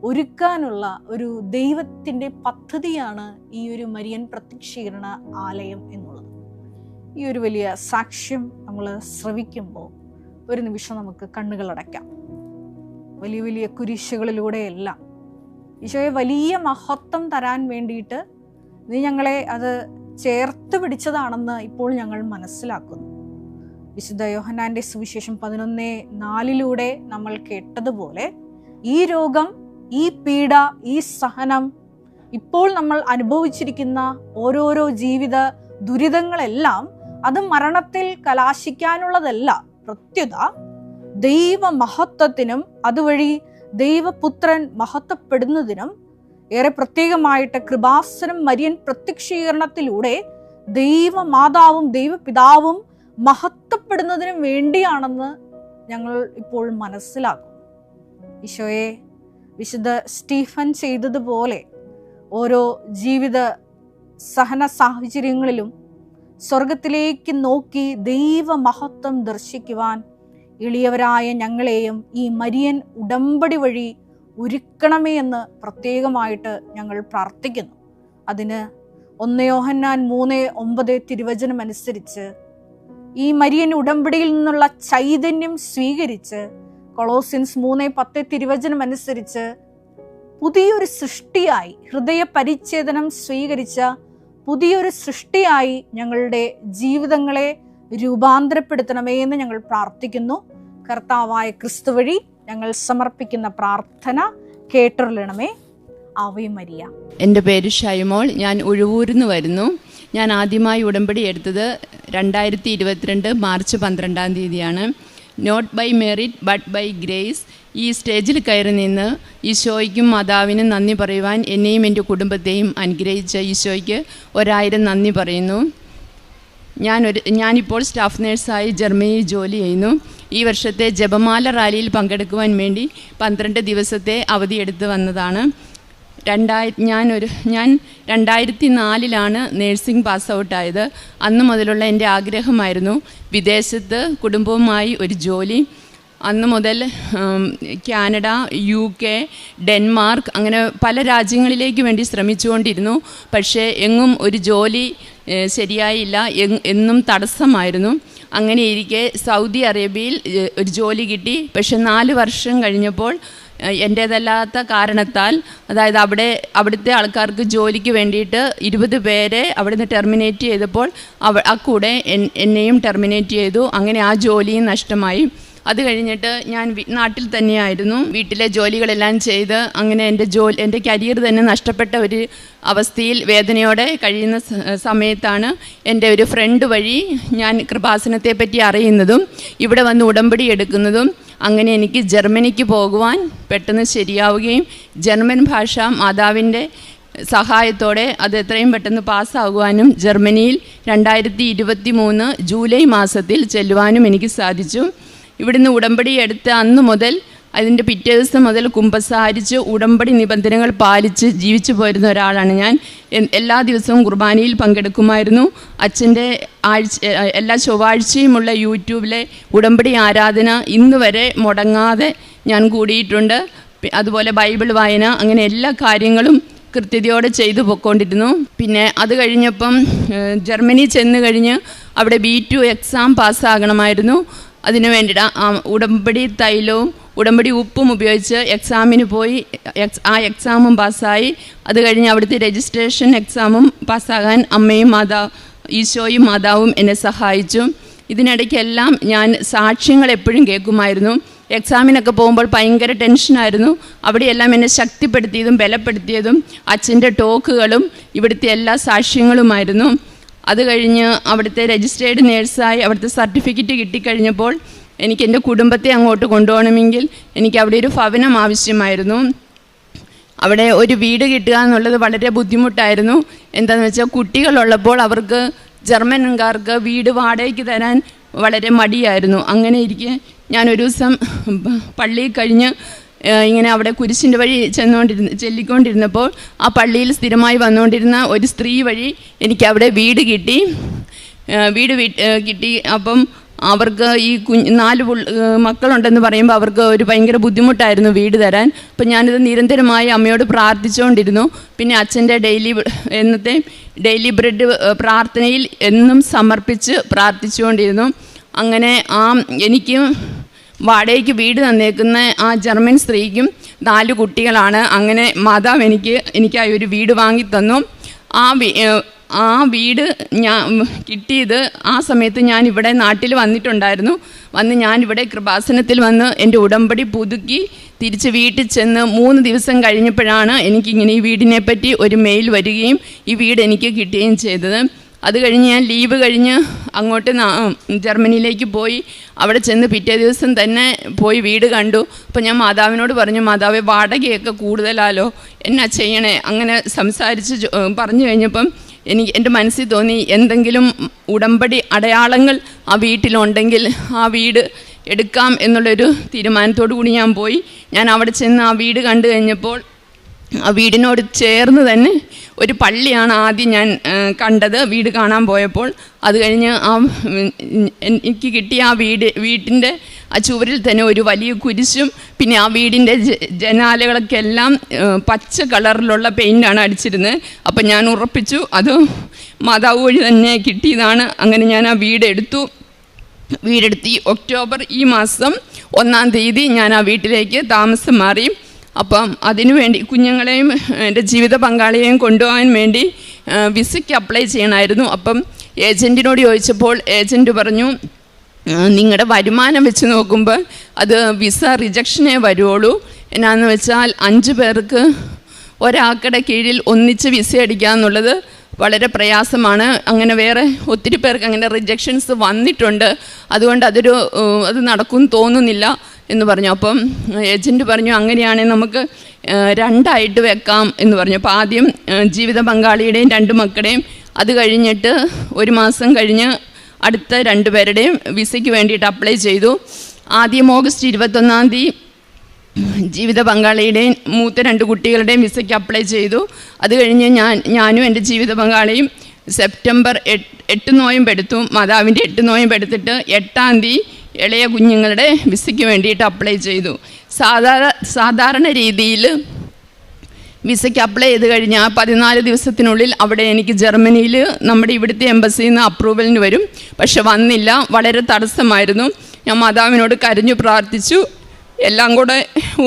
ഒരുക്കാനുള്ള ഒരു ദൈവത്തിൻ്റെ പദ്ധതിയാണ് ഈ ഒരു മരിയൻ പ്രത്യക്ഷീകരണ ആലയം എന്നുള്ളത്. ഈ ഒരു വലിയ സാക്ഷ്യം നമ്മൾ ശ്രവിക്കുമ്പോൾ ഒരു നിമിഷം നമുക്ക് കണ്ണുകളടയ്ക്കാം. വലിയ വലിയ കുരിശുകളിലൂടെയെല്ലാം ഈശോയെ വലിയ മഹത്വം തരാൻ വേണ്ടിയിട്ട് നീ ഞങ്ങളെ അത് ചേർത്ത് പിടിച്ചതാണെന്ന് ഇപ്പോൾ ഞങ്ങൾ മനസ്സിലാക്കുന്നു. വിശുദ്ധ യോഹന്നാന്റെ സുവിശേഷം 11:4 നമ്മൾ കേട്ടതുപോലെ ഈ രോഗം, ഈ പീഡ, ഈ സഹനം, ഇപ്പോൾ നമ്മൾ അനുഭവിച്ചിരിക്കുന്ന ഓരോരോ ജീവിത ദുരിതങ്ങളെല്ലാം അത് മരണത്തിൽ കലാശിക്കാനുള്ളതല്ല. പ്രത്യുത ദൈവമഹത്വത്തിനും അതുവഴി ദൈവപുത്രൻ മഹത്വപ്പെടുന്നതിനും ഏറെ പ്രത്യേകമായിട്ട് കൃപാസനം മരിയൻ പ്രത്യക്ഷീകരണത്തിലൂടെ ദൈവമാതാവും ദൈവപിതാവും മഹത്വപ്പെടുന്നതിനും വേണ്ടിയാണെന്ന് ഞങ്ങൾ ഇപ്പോൾ മനസ്സിലാക്കും. ഈശോയെ, വിശുദ്ധ സ്റ്റീഫൻ ചെയ്തതുപോലെ ഓരോ ജീവിത സഹന സാഹചര്യങ്ങളിലും സ്വർഗത്തിലേക്ക് നോക്കി ദൈവമഹത്വം ദർശിക്കുവാൻ എളിയവരായ ഞങ്ങളെയും ഈ മരിയൻ ഉടമ്പടി വഴി ഒരുക്കണമേ എന്ന് പ്രത്യേകമായിട്ട് ഞങ്ങൾ പ്രാർത്ഥിക്കുന്നു. അതിന് 1 യോഹന്നാൻ 3:9 തിരുവചനം അനുസരിച്ച് ഈ മരിയൻ ഉടമ്പടിയിൽ നിന്നുള്ള ചൈതന്യം സ്വീകരിച്ച് കൊളോസ്യൻസ് 3:10 തിരുവചനം അനുസരിച്ച് പുതിയൊരു സൃഷ്ടിയായി, ഹൃദയ പരിച്ഛേദനം സ്വീകരിച്ച പുതിയൊരു സൃഷ്ടിയായി ഞങ്ങളുടെ ജീവിതങ്ങളെ രൂപാന്തരപ്പെടുത്തണമേ എന്ന് ഞങ്ങൾ പ്രാർത്ഥിക്കുന്നു. കർത്താവായ ക്രിസ്തു വഴി ഞങ്ങൾ സമർപ്പിക്കുന്ന പ്രാർത്ഥന കേട്ടറിയണമേ. Ave Maria. എൻ്റെ പേര് ഷൈമോൾ. ഞാൻ ഉഴുവൂരിൽ നിന്ന് വരുന്നു. ഞാൻ ആദ്യമായി ഉടമ്പടി എടുത്തത് 2022 മാർച്ച് 12-ാം തീയതിയാണ്. Not by merit but by grace. ഈ സ്റ്റേജിൽ കയറി നിന്ന് ഈശോയ്ക്കും മാതാവിനും നന്ദി പറയുവാൻ എന്നെയും എൻ്റെ കുടുംബത്തെയും അനുഗ്രഹിച്ച ഈശോയ്ക്ക് 1000 നന്ദി പറയുന്നു. ഞാനിപ്പോൾ സ്റ്റാഫ് നേഴ്സായി ജർമ്മനിയിൽ ജോലി ചെയ്യുന്നു. ഈ വർഷത്തെ ജപമാല റാലിയിൽ പങ്കെടുക്കുവാൻ വേണ്ടി 12 ദിവസത്തെ അവധിയെടുത്ത് വന്നതാണ്. ഞാൻ 2004 നേഴ്സിംഗ് പാസ് ഔട്ടായത്. അന്ന് മുതലുള്ള എൻ്റെ ആഗ്രഹമായിരുന്നു വിദേശത്ത് കുടുംബവുമായി ഒരു ജോലി. അന്ന് മുതൽ കാനഡ, UK, ഡെൻമാർക്ക് അങ്ങനെ പല രാജ്യങ്ങളിലേക്ക് വേണ്ടി ശ്രമിച്ചുകൊണ്ടിരുന്നു. പക്ഷേ എങ്ങും ഒരു ജോലി ശരിയായില്ല, എന്നും തടസ്സമായിരുന്നു. അങ്ങനെ ഇരിക്കെ സൗദി അറേബ്യയിൽ ഒരു ജോലി കിട്ടി. പക്ഷെ 4 വർഷം കഴിഞ്ഞപ്പോൾ എൻ്റേതല്ലാത്ത കാരണത്താൽ, അതായത് അവിടുത്തെ ആൾക്കാർക്ക് ജോലിക്ക് വേണ്ടിയിട്ട് 20 പേരെ അവിടുന്ന് ടെർമിനേറ്റ് ചെയ്തപ്പോൾ കൂടെ എന്നെയും ടെർമിനേറ്റ് ചെയ്തു. അങ്ങനെ ആ ജോലിയും നഷ്ടമായി. അത് കഴിഞ്ഞിട്ട് ഞാൻ നാട്ടിൽ തന്നെയായിരുന്നു. വീട്ടിലെ ജോലികളെല്ലാം ചെയ്ത് അങ്ങനെ എൻ്റെ കരിയർ തന്നെ നഷ്ടപ്പെട്ട ഒരു അവസ്ഥയിൽ വേദനയോടെ കഴിയുന്ന സമയത്താണ് എൻ്റെ ഒരു ഫ്രണ്ട് വഴി ഞാൻ കൃപാസനത്തെ പറ്റി അറിയുന്നതും ഇവിടെ വന്ന് ഉടമ്പടി എടുക്കുന്നതും. അങ്ങനെ എനിക്ക് ജർമ്മനിക്ക് പോകുവാൻ പെട്ടെന്ന് ശരിയാവുകയും ജർമ്മൻ ഭാഷ മാതാവിൻ്റെ സഹായത്തോടെ അത് എത്രയും പെട്ടെന്ന് പാസ്സാകുവാനും ജർമ്മനിയിൽ 2023 ജൂലൈ മാസത്തിൽ ചെല്ലുവാനും എനിക്ക് സാധിച്ചു. ഇവിടുന്ന് ഉടമ്പടി എടുത്ത് അന്ന് മുതൽ അതിൻ്റെ പിറ്റേ ദിവസം മുതൽ കുമ്പസാരിച്ച് ഉടമ്പടി നിബന്ധനകൾ പാലിച്ച് ജീവിച്ചു പോരുന്ന ഒരാളാണ് ഞാൻ. എല്ലാ ദിവസവും കുർബാനയിൽ പങ്കെടുക്കുമായിരുന്നു. അച്ഛൻ്റെ എല്ലാ ചൊവ്വാഴ്ചയുമുള്ള യൂട്യൂബിലെ ഉടമ്പടി ആരാധന ഇന്ന് വരെ മുടങ്ങാതെ ഞാൻ കൂടിയിട്ടുണ്ട്. അതുപോലെ ബൈബിൾ വായന, അങ്ങനെ എല്ലാ കാര്യങ്ങളും കൃത്യതയോടെ ചെയ്തു പോയിക്കൊണ്ടിരുന്നു. പിന്നെ അത് കഴിഞ്ഞപ്പം ജർമ്മനി ചെന്ന് കഴിഞ്ഞ് അവിടെ B2 എക്സാം പാസ്സാകണമായിരുന്നു. അതിനു വേണ്ടിയിട്ട് ഉടമ്പടി തൈലവും ഉടമ്പടി ഉപ്പും ഉപയോഗിച്ച് എക്സാമിന് പോയി. ആ എക്സാമും പാസ്സായി. അത് കഴിഞ്ഞ് അവിടുത്തെ രജിസ്ട്രേഷൻ എക്സാമും പാസ്സാകാൻ അമ്മയും ഈശോയും മാതാവും എന്നെ സഹായിച്ചു. ഇതിനിടയ്ക്കെല്ലാം ഞാൻ സാക്ഷ്യങ്ങൾ എപ്പോഴും കേൾക്കുമായിരുന്നു. എക്സാമിനൊക്കെ പോകുമ്പോൾ ഭയങ്കര ടെൻഷനായിരുന്നു. അവിടെയെല്ലാം എന്നെ ശക്തിപ്പെടുത്തിയതും ബലപ്പെടുത്തിയതും അച്ഛൻ്റെ ടോക്കുകളും ഇവിടുത്തെ എല്ലാ സാക്ഷ്യങ്ങളുമായിരുന്നു. അത് കഴിഞ്ഞ് അവിടുത്തെ രജിസ്ട്രേഡ് നേഴ്സായി അവിടുത്തെ സർട്ടിഫിക്കറ്റ് കിട്ടിക്കഴിഞ്ഞപ്പോൾ എനിക്ക് എൻ്റെ കുടുംബത്തെ അങ്ങോട്ട് കൊണ്ടുപോകണമെങ്കിൽ എനിക്ക് അവിടെ ഒരു ഭവനം ആവശ്യമായിരുന്നു. അവിടെ ഒരു വീട് കിട്ടുക എന്നുള്ളത് വളരെ ബുദ്ധിമുട്ടായിരുന്നു. എന്താണെന്ന് വെച്ചാൽ കുട്ടികളുള്ളപ്പോൾ അവർക്ക് ജർമ്മൻകാർക്ക് വീട് വാടകയ്ക്ക് തരാൻ വളരെ മടിയായിരുന്നു. അങ്ങനെ ഇരിക്കെ ഞാനൊരു ദിവസം പള്ളി കഴിഞ്ഞ് ഇങ്ങനെ അവിടെ കുരിശിൻ്റെ വഴി ചെല്ലിക്കൊണ്ടിരുന്നപ്പോൾ ആ പള്ളിയിൽ സ്ഥിരമായി വന്നുകൊണ്ടിരുന്ന ഒരു സ്ത്രീ വഴി എനിക്ക് അവിടെ വീട് കിട്ടി. അപ്പം അവർക്ക് ഈ 4 മക്കളുണ്ടെന്ന് പറയുമ്പോൾ അവർക്ക് ഒരു ഭയങ്കര ബുദ്ധിമുട്ടായിരുന്നു വീട് തരാൻ. അപ്പം ഞാനിത് നിരന്തരമായി അമ്മയോട് പ്രാർത്ഥിച്ചുകൊണ്ടിരുന്നു. പിന്നെ അച്ഛൻ്റെ ഡെയിലി ബ്രെഡ് പ്രാർത്ഥനയിൽ എന്നും സമർപ്പിച്ച് പ്രാർത്ഥിച്ചുകൊണ്ടിരുന്നു. അങ്ങനെ എനിക്ക് വാടകയ്ക്ക് വീട് തന്നേക്കുന്ന ആ ജർമ്മൻ സ്ത്രീക്കും 4 കുട്ടികളാണ്. അങ്ങനെ മാതാവ് എനിക്കായി ഒരു വീട് വാങ്ങിത്തന്നു. ആ വീട് കിട്ടിയത് ആ സമയത്ത് ഞാൻ ഇവിടെ നാട്ടിൽ വന്നിട്ടുണ്ടായിരുന്നു. ഞാനിവിടെ കൃപാസനത്തിൽ വന്ന് എൻ്റെ ഉടമ്പടി പുതുക്കി തിരിച്ച് വീട്ടിൽ ചെന്ന് 3 ദിവസം കഴിഞ്ഞപ്പോഴാണ് എനിക്കിങ്ങനെ ഈ വീടിനെ പറ്റി ഒരു മെയിൽ വരികയും ഈ വീട് എനിക്ക് കിട്ടുകയും ചെയ്തത്. അത് കഴിഞ്ഞ് ഞാൻ ലീവ് കഴിഞ്ഞ് അങ്ങോട്ട് ജർമ്മനിയിലേക്ക് പോയി. അവിടെ ചെന്ന് പിറ്റേ ദിവസം തന്നെ പോയി വീട് കണ്ടു. അപ്പോൾ ഞാൻ മാതാവിനോട് പറഞ്ഞു, മാതാവേ വാടകയൊക്കെ കൂടുതലാലോ, എന്നാ ചെയ്യണേ? അങ്ങനെ സംസാരിച്ച് പറഞ്ഞു കഴിഞ്ഞപ്പം എൻ്റെ മനസ്സിൽ തോന്നി, എന്തെങ്കിലും ഉടമ്പടി അടയാളങ്ങൾ ആ വീട്ടിലുണ്ടെങ്കിൽ ആ വീട് എടുക്കാം എന്നുള്ളൊരു തീരുമാനത്തോടു കൂടി ഞാൻ പോയി. ഞാൻ അവിടെ ചെന്ന് ആ വീട് കണ്ടു കഴിഞ്ഞപ്പോൾ ആ വീടിനോട് ചേർന്ന് തന്നെ ഒരു പള്ളിയാണ് ആദ്യം ഞാൻ കണ്ടത് വീട് കാണാൻ പോയപ്പോൾ. അത് കഴിഞ്ഞ് എനിക്ക് കിട്ടിയ ആ വീട്ടിൻ്റെ ആ ചുവരിൽ തന്നെ ഒരു വലിയ കുരിശും, പിന്നെ ആ വീടിൻ്റെ ജനാലകളൊക്കെ എല്ലാം പച്ച കളറിലുള്ള പെയിൻ്റാണ് അടിച്ചിരുന്നത്. അപ്പം ഞാൻ ഉറപ്പിച്ചു അത് മാതാവ് വഴി തന്നെ കിട്ടിയതാണ്. അങ്ങനെ ഞാൻ ആ വീടെടുത്തു. ഒക്ടോബർ ഈ മാസം 1-ാം തീയതി ഞാൻ ആ വീട്ടിലേക്ക് താമസം മാറി. അപ്പം അതിനുവേണ്ടി കുഞ്ഞുങ്ങളെയും എൻ്റെ ജീവിത പങ്കാളിയെയും കൊണ്ടുപോകാൻ വേണ്ടി വിസയ്ക്ക് അപ്ലൈ ചെയ്യണമായിരുന്നു. അപ്പം ഏജൻറ്റിനോട് ചോദിച്ചപ്പോൾ ഏജൻറ്റ് പറഞ്ഞു, നിങ്ങളുടെ വരുമാനം വെച്ച് നോക്കുമ്പോൾ അത് വിസ റിജക്ഷനേ വരുള്ളൂ. എന്നാന്ന് വെച്ചാൽ 5 പേർക്ക് ഒരാൾക്കുടെ കീഴിൽ ഒന്നിച്ച് വിസ അടിക്കുക എന്നുള്ളത് വളരെ പ്രയാസമാണ്. അങ്ങനെ വേറെ ഒത്തിരി പേർക്ക് അങ്ങനെ റിജക്ഷൻസ് വന്നിട്ടുണ്ട്. അതുകൊണ്ട് അത് നടക്കും തോന്നുന്നില്ല എന്ന് പറഞ്ഞു. അപ്പം ഏജൻറ്റ് പറഞ്ഞു, അങ്ങനെയാണെങ്കിൽ നമുക്ക് 2 വെക്കാം എന്ന് പറഞ്ഞു. അപ്പോൾ ആദ്യം ജീവിത പങ്കാളിയുടെയും 2 മക്കളുടെയും, അത് കഴിഞ്ഞിട്ട് 1 മാസം കഴിഞ്ഞ് അടുത്ത 2 പേരുടെയും വിസയ്ക്ക് വേണ്ടിയിട്ട് അപ്ലൈ ചെയ്തു. ആദ്യം ഓഗസ്റ്റ് 21-ാം തീയതി ജീവിത പങ്കാളിയുടെയും മൂത്ത 2 കുട്ടികളുടെയും വിസയ്ക്ക് അപ്ലൈ ചെയ്തു. അത് കഴിഞ്ഞ് ഞാനും എൻ്റെ ജീവിത പങ്കാളിയും സെപ്റ്റംബർ 8 നോയമ്പെടുത്തു. മാതാവിൻ്റെ 8 നോയമ്പെടുത്തിട്ട് 8-ാം തീയതി ഇളയ കുഞ്ഞുങ്ങളുടെ വിസയ്ക്ക് വേണ്ടിയിട്ട് അപ്ലൈ ചെയ്തു. സാധാരണ രീതിയിൽ വിസയ്ക്ക് അപ്ലൈ ചെയ്ത് കഴിഞ്ഞാൽ 14 ദിവസത്തിനുള്ളിൽ അവിടെ എനിക്ക് ജർമ്മനിയിൽ നമ്മുടെ ഇവിടുത്തെ എംബസിയിൽ നിന്ന് അപ്രൂവലിന് വരും. പക്ഷെ വന്നില്ല, വളരെ തടസ്സമായിരുന്നു. ഞാൻ മാതാവിനോട് കരഞ്ഞു പ്രാർത്ഥിച്ചു. എല്ലാം കൂടെ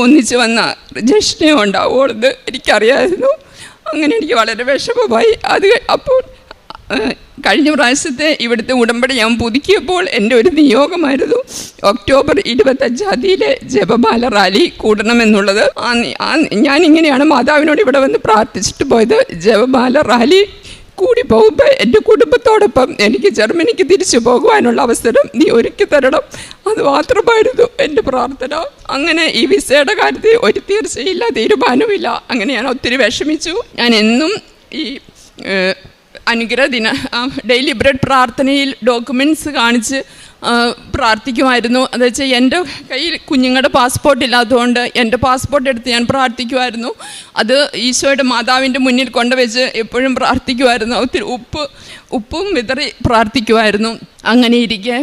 ഒന്നിച്ച് വന്ന റിജക്ഷനേ ഉണ്ടാവുമെന്ന് എനിക്കറിയാമായിരുന്നു. അങ്ങനെ എനിക്ക് വളരെ വിഷമമായി. അപ്പോൾ കഴിഞ്ഞ പ്രാവശ്യത്തെ ഇവിടുത്തെ ഉടമ്പടി ഞാൻ പുതുക്കിയപ്പോൾ എൻ്റെ ഒരു നിയോഗമായിരുന്നു ഒക്ടോബർ 25-ാം തീയതിയിലെ ജപമാല റാലി കൂടണമെന്നുള്ളത്. ഞാനിങ്ങനെയാണ് മാതാവിനോട് ഇവിടെ വന്ന് പ്രാർത്ഥിച്ചിട്ട് പോയത്. ജപമാല റാലി കൂടി പോകുമ്പോൾ എൻ്റെ കുടുംബത്തോടൊപ്പം എനിക്ക് ജർമ്മനിക്ക് തിരിച്ചു പോകുവാനുള്ള അവസരം നീ ഒരുക്കി തരണം. അത് മാത്രമായിരുന്നു എൻ്റെ പ്രാർത്ഥന. അങ്ങനെ ഈ വിസയുടെ കാര്യത്തിൽ ഒരു തീർച്ചയില്ല, തീരുമാനമില്ല. അങ്ങനെ ഞാൻ ഒത്തിരി വിഷമിച്ചു. ഞാൻ എന്നും ഈ അനുഗ്രഹ ഡെയിലി ബ്രെഡ് പ്രാർത്ഥനയിൽ ഡോക്യുമെൻറ്റ്സ് കാണിച്ച് പ്രാർത്ഥിക്കുമായിരുന്നു. അത് വെച്ചാൽ എൻ്റെ കയ്യിൽ കുഞ്ഞുങ്ങളുടെ പാസ്പോർട്ട് ഇല്ലാത്തതുകൊണ്ട് എൻ്റെ പാസ്പോർട്ട് എടുത്ത് ഞാൻ പ്രാർത്ഥിക്കുമായിരുന്നു. അത് ഈശോയുടെ മാതാവിൻ്റെ മുന്നിൽ കൊണ്ടുവച്ച് എപ്പോഴും പ്രാർത്ഥിക്കുമായിരുന്നു. ഒത്തിരി ഉപ്പും വിതറി പ്രാർത്ഥിക്കുമായിരുന്നു. അങ്ങനെ ഇരിക്കെ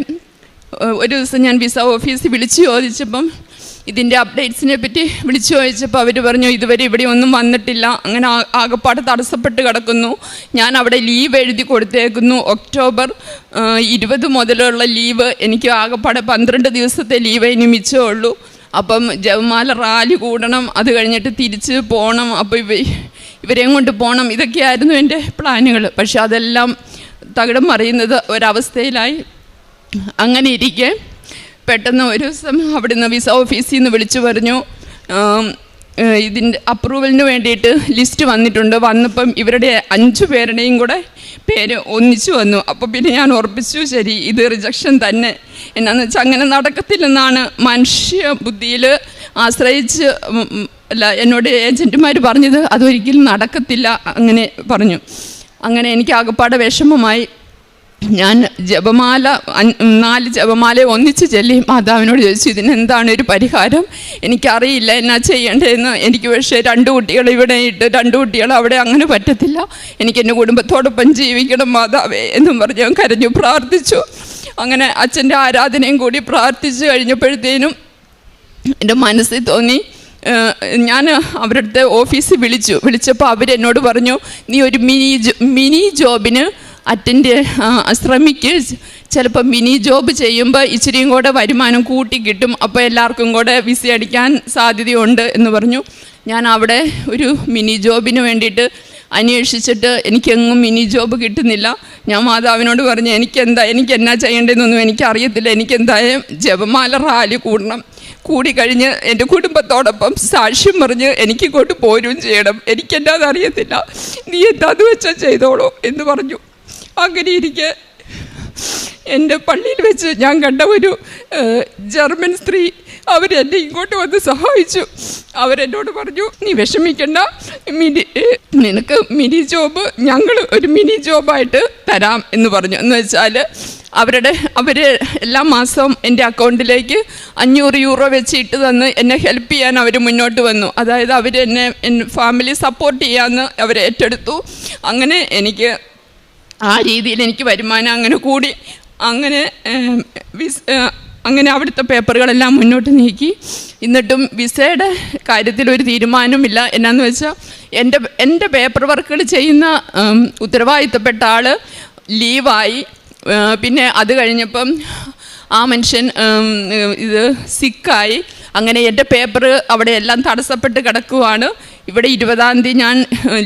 ഒരു ദിവസം ഞാൻ വിസ ഓഫീസിൽ വിളിച്ചു ചോദിച്ചപ്പം ഇതിൻ്റെ അപ്ഡേറ്റ്സിനെ പറ്റി വിളിച്ചു ചോദിച്ചപ്പോൾ അവർ പറഞ്ഞു, ഇതുവരെ ഇവിടെ ഒന്നും വന്നിട്ടില്ല, അങ്ങനെ ആകപ്പാട് തടസ്സപ്പെട്ട് കിടക്കുന്നു. ഞാൻ അവിടെ ലീവ് എഴുതി കൊടുത്തേക്കുന്നു. ഒക്ടോബർ 20 മുതലുള്ള ലീവ് എനിക്ക് ആകപ്പാടെ 12 ദിവസത്തെ ലീവ് ഇനി മിച്ചമുള്ളൂ. അപ്പം ജപമാല റാലി കൂടണം, അത് കഴിഞ്ഞിട്ട് തിരിച്ച് പോകണം, അപ്പോൾ ഇവരെയും കൊണ്ട് പോകണം. ഇതൊക്കെയായിരുന്നു എൻ്റെ പ്ലാനുകൾ. പക്ഷെ അതെല്ലാം തകിടം മറിയുന്നത് ഒരവസ്ഥയിലായി. അങ്ങനെ ഇരിക്കെ പെട്ടെന്ന് ഒരു ദിവസം അവിടുന്ന് വിസ ഓഫീസിൽ നിന്ന് വിളിച്ചു പറഞ്ഞു, ഇതിൻ്റെ അപ്രൂവലിന് വേണ്ടിയിട്ട് ലിസ്റ്റ് വന്നിട്ടുണ്ട്. വന്നപ്പം ഇവരുടെ 5 പേരുടെയും കൂടെ പേര് ഒന്നിച്ചു വന്നു. അപ്പോൾ പിന്നെ ഞാൻ ഉറപ്പിച്ചു, ശരി ഇത് റിജക്ഷൻ തന്നെ. എന്നാന്ന് വെച്ചാൽ അങ്ങനെ നടക്കത്തില്ലെന്നാണ് മനുഷ്യ ബുദ്ധിയിൽ ആശ്രയിച്ച് എന്നോട് ഏജൻറ്റുമാർ പറഞ്ഞത്. അതൊരിക്കലും നടക്കത്തില്ല അങ്ങനെ പറഞ്ഞു. അങ്ങനെ എനിക്ക് ആകപ്പാടെ വിഷമമായി. ഞാൻ ജപമാല 4 ജപമാല ഒന്നിച്ച് ചൊല്ലി മാതാവിനോട് ചോദിച്ചു, ഇതിനെന്താണ് ഒരു പരിഹാരം? എനിക്കറിയില്ല എന്നാ ചെയ്യേണ്ടതെന്ന്. എനിക്ക് പക്ഷേ 2 കുട്ടികൾ ഇവിടെ ഇട്ട് 2 കുട്ടികൾ അവിടെ, അങ്ങനെ പറ്റത്തില്ല. എനിക്ക് എൻ്റെ കുടുംബത്തോടൊപ്പം ജീവിക്കണം മാതാവേ എന്നും പറഞ്ഞ് ഞാൻ കരഞ്ഞു പ്രാർത്ഥിച്ചു. അങ്ങനെ അച്ഛൻ്റെ ആരാധനയും കൂടി പ്രാർത്ഥിച്ചു കഴിഞ്ഞപ്പോഴത്തേനും എൻ്റെ മനസ്സിൽ തോന്നി, ഞാൻ അവരുടെ ഓഫീസിൽ വിളിച്ചപ്പോൾ അവരെന്നോട് പറഞ്ഞു, നീ ഒരു മിനി ജോബിന് ശ്രമിക്ക്. ചിലപ്പോൾ മിനി ജോബ് ചെയ്യുമ്പോൾ ഇച്ചിരിയും കൂടെ വരുമാനം കൂട്ടി കിട്ടും, അപ്പോൾ എല്ലാവർക്കും കൂടെ വിസ അടിക്കാൻ സാധ്യതയുണ്ട് എന്ന് പറഞ്ഞു. ഞാൻ അവിടെ ഒരു മിനി ജോബിന് വേണ്ടിയിട്ട് അന്വേഷിച്ചിട്ട് എനിക്കെങ്ങും മിനി ജോബ് കിട്ടുന്നില്ല. ഞാൻ മാതാവിനോട് പറഞ്ഞു, എനിക്കെന്നാ ചെയ്യേണ്ടതെന്നൊന്നും എനിക്കറിയത്തില്ല. എനിക്കെന്തായാലും ജപമാല റാലി കൂടിക്കഴിഞ്ഞ് എൻ്റെ കുടുംബത്തോടൊപ്പം സാക്ഷ്യം പറഞ്ഞ് എനിക്കിങ്ങോട്ട് പോരുകയും ചെയ്യണം. എനിക്കെന്താണെന്ന് അറിയത്തില്ല, നീ എന്താന്ന് വെച്ചാൽ ചെയ്തോളൂ എന്ന് പറഞ്ഞു. അങ്ങനെ ഇരിക്കെ എൻ്റെ പള്ളിയിൽ വെച്ച് ഞാൻ കണ്ട ഒരു ജർമ്മൻ സ്ത്രീ അവരെന്നെ ഇങ്ങോട്ട് വന്ന് സഹായിച്ചു. അവരെന്നോട് പറഞ്ഞു, നീ വിഷമിക്കണ്ട, നിനക്ക് മിനി ജോബ് ഞങ്ങൾ ഒരു മിനി ജോബായിട്ട് തരാം എന്ന് പറഞ്ഞു. എന്ന് വെച്ചാൽ അവർ എല്ലാ മാസവും എൻ്റെ അക്കൗണ്ടിലേക്ക് 500 യൂറോ വെച്ച് ഇട്ട് തന്ന് എന്നെ ഹെൽപ്പ് ചെയ്യാൻ അവർ മുന്നോട്ട് വന്നു. അതായത് അവർ എന്നെ ഫാമിലി സപ്പോർട്ട് ചെയ്യാമെന്ന് അവർ ഏറ്റെടുത്തു. അങ്ങനെ എനിക്ക് ആ രീതിയിൽ എനിക്ക് വരുമാനം അങ്ങനെ കൂടി. അങ്ങനെ അവിടുത്തെ പേപ്പറുകളെല്ലാം മുന്നോട്ട് നീക്കി. എന്നിട്ടും വിസയുടെ കാര്യത്തിൽ ഒരു തീരുമാനമില്ല. എന്നാന്ന് വെച്ചാൽ എൻ്റെ പേപ്പർ വർക്കുകൾ ചെയ്യുന്ന ഉത്തരവാദിത്തപ്പെട്ട ആൾ ലീവായി. പിന്നെ അത് കഴിഞ്ഞപ്പം ആ മനുഷ്യൻ ഇത് സിക്കായി. അങ്ങനെ എൻ്റെ പേപ്പർ അവിടെ എല്ലാം തടസ്സപ്പെട്ട് കിടക്കുവാണ്. ഇവിടെ 20-ാം തീയതി ഞാൻ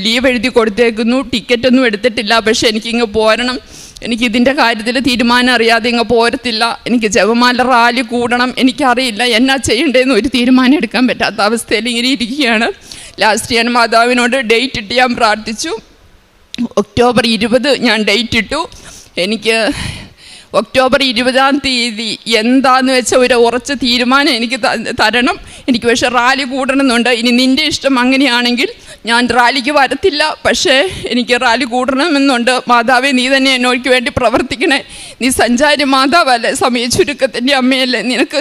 ലീവ് എഴുതി കൊടുത്തേക്കുന്നു. ടിക്കറ്റൊന്നും എടുത്തിട്ടില്ല. പക്ഷെ എനിക്കിങ്ങ് പോരണം. എനിക്കിതിൻ്റെ കാര്യത്തിൽ തീരുമാനം അറിയാതെ ഇങ്ങ് പോരത്തില്ല. എനിക്ക് ജപമാല റാലി കൂടണം. എനിക്കറിയില്ല എന്നാ ചെയ്യേണ്ടതെന്ന് ഒരു തീരുമാനം എടുക്കാൻ പറ്റാത്ത അവസ്ഥയിൽ ഇങ്ങനെ ഇരിക്കുകയാണ്. ലാസ്റ്റ് ഞാൻ മാതാവിനോട് ഡേറ്റ് ഇട്ട് ഞാൻ പ്രാർത്ഥിച്ചു. ഒക്ടോബർ 20 ഞാൻ ഡേറ്റ് ഇട്ടു. എനിക്ക് ഒക്ടോബർ 20-ാം തീയതി എന്താന്ന് വെച്ചാൽ ഒരു ഉറച്ച തീരുമാനം എനിക്ക് തരണം. എനിക്ക് പക്ഷേ റാലി കൂടണമെന്നുണ്ട്. ഇനി നിൻ്റെ ഇഷ്ടം അങ്ങനെയാണെങ്കിൽ ഞാൻ റാലിക്ക് വരത്തില്ല, പക്ഷേ എനിക്ക് റാലി കൂടണമെന്നുണ്ട്. മാതാവേ, നീ തന്നെ എന്നോയ്ക്ക് വേണ്ടി പ്രവർത്തിക്കണേ. നീ സഞ്ചാരി മാതാവല്ലേ, സമയ ചുരുക്കത്തിൻ്റെ അമ്മയല്ലേ, നിനക്ക്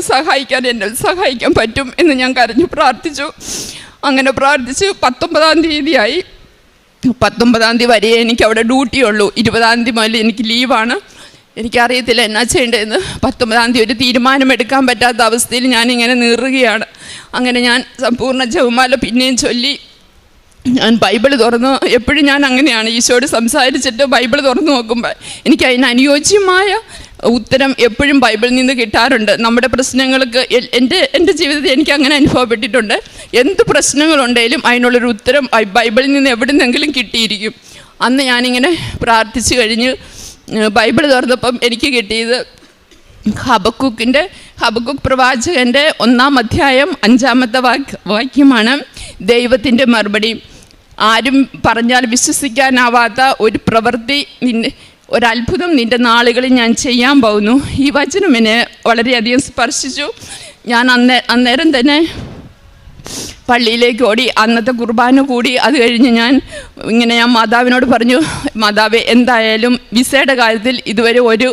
എന്നെ സഹായിക്കാൻ പറ്റും എന്ന് ഞാൻ കരഞ്ഞു പ്രാർത്ഥിച്ചു. അങ്ങനെ പ്രാർത്ഥിച്ച് 19-ാം തീയതിയായി. 19-ാം തീയതി വരെ എനിക്ക് അവിടെ ഡ്യൂട്ടിയുള്ളൂ. 20-ാം തീയതി മുതൽ എനിക്ക് ലീവാണ്. എനിക്കറിയത്തില്ല എന്നാ ചെയ്യേണ്ടതെന്ന്. 19-ാം തീയതി ഒരു തീരുമാനമെടുക്കാൻ പറ്റാത്ത അവസ്ഥയിൽ ഞാനിങ്ങനെ നീറുകയാണ്. അങ്ങനെ ഞാൻ സമ്പൂർണ്ണ ജപമാല പിന്നെയും ചൊല്ലി. ഞാൻ ബൈബിൾ തുറന്ന്, എപ്പോഴും ഞാൻ അങ്ങനെയാണ്, ഈശോയോട് സംസാരിച്ചിട്ട് ബൈബിൾ തുറന്ന് നോക്കുമ്പോൾ എനിക്ക് അതിന് അനുയോജ്യമായ ഉത്തരം എപ്പോഴും ബൈബിളിൽ നിന്ന് കിട്ടാറുണ്ട്. നമ്മുടെ പ്രശ്നങ്ങൾക്ക് എൻ്റെ ജീവിതത്തിൽ എനിക്ക് അങ്ങനെ അനുഭവപ്പെട്ടിട്ടുണ്ട്. എന്ത് പ്രശ്നങ്ങളുണ്ടെങ്കിലും അതിനുള്ളൊരു ഉത്തരം ബൈബിളിൽ നിന്ന് എവിടെ നിന്നെങ്കിലും കിട്ടിയിരിക്കും. അന്ന് ഞാനിങ്ങനെ പ്രാർത്ഥിച്ചു കഴിഞ്ഞ് ബൈബിൾ തുറന്നപ്പം എനിക്ക് കിട്ടിയത് ഹബക്കുക്ക് പ്രവാചകൻ്റെ 1-ാം അധ്യായം 5-ാമത്തെ വാക്യമാണ്. ദൈവത്തിൻ്റെ മറുപടി: ആരും പറഞ്ഞാൽ വിശ്വസിക്കാനാവാത്ത ഒരു പ്രവൃത്തി, ഒരത്ഭുതം നിൻ്റെ നാളുകളിൽ ഞാൻ ചെയ്യാൻ പോകുന്നു. ഈ വചനം എന്നെ വളരെയധികം സ്പർശിച്ചു. ഞാൻ അന്നേരം തന്നെ പള്ളിയിലേക്ക് ഓടി. അന്നത്തെ കുർബാന കൂടി. അത് കഴിഞ്ഞ് ഞാൻ മാതാവിനോട് പറഞ്ഞു, മാതാവേ, എന്തായാലും വിസയുടെ കാര്യത്തിൽ ഇതുവരെ ഒരു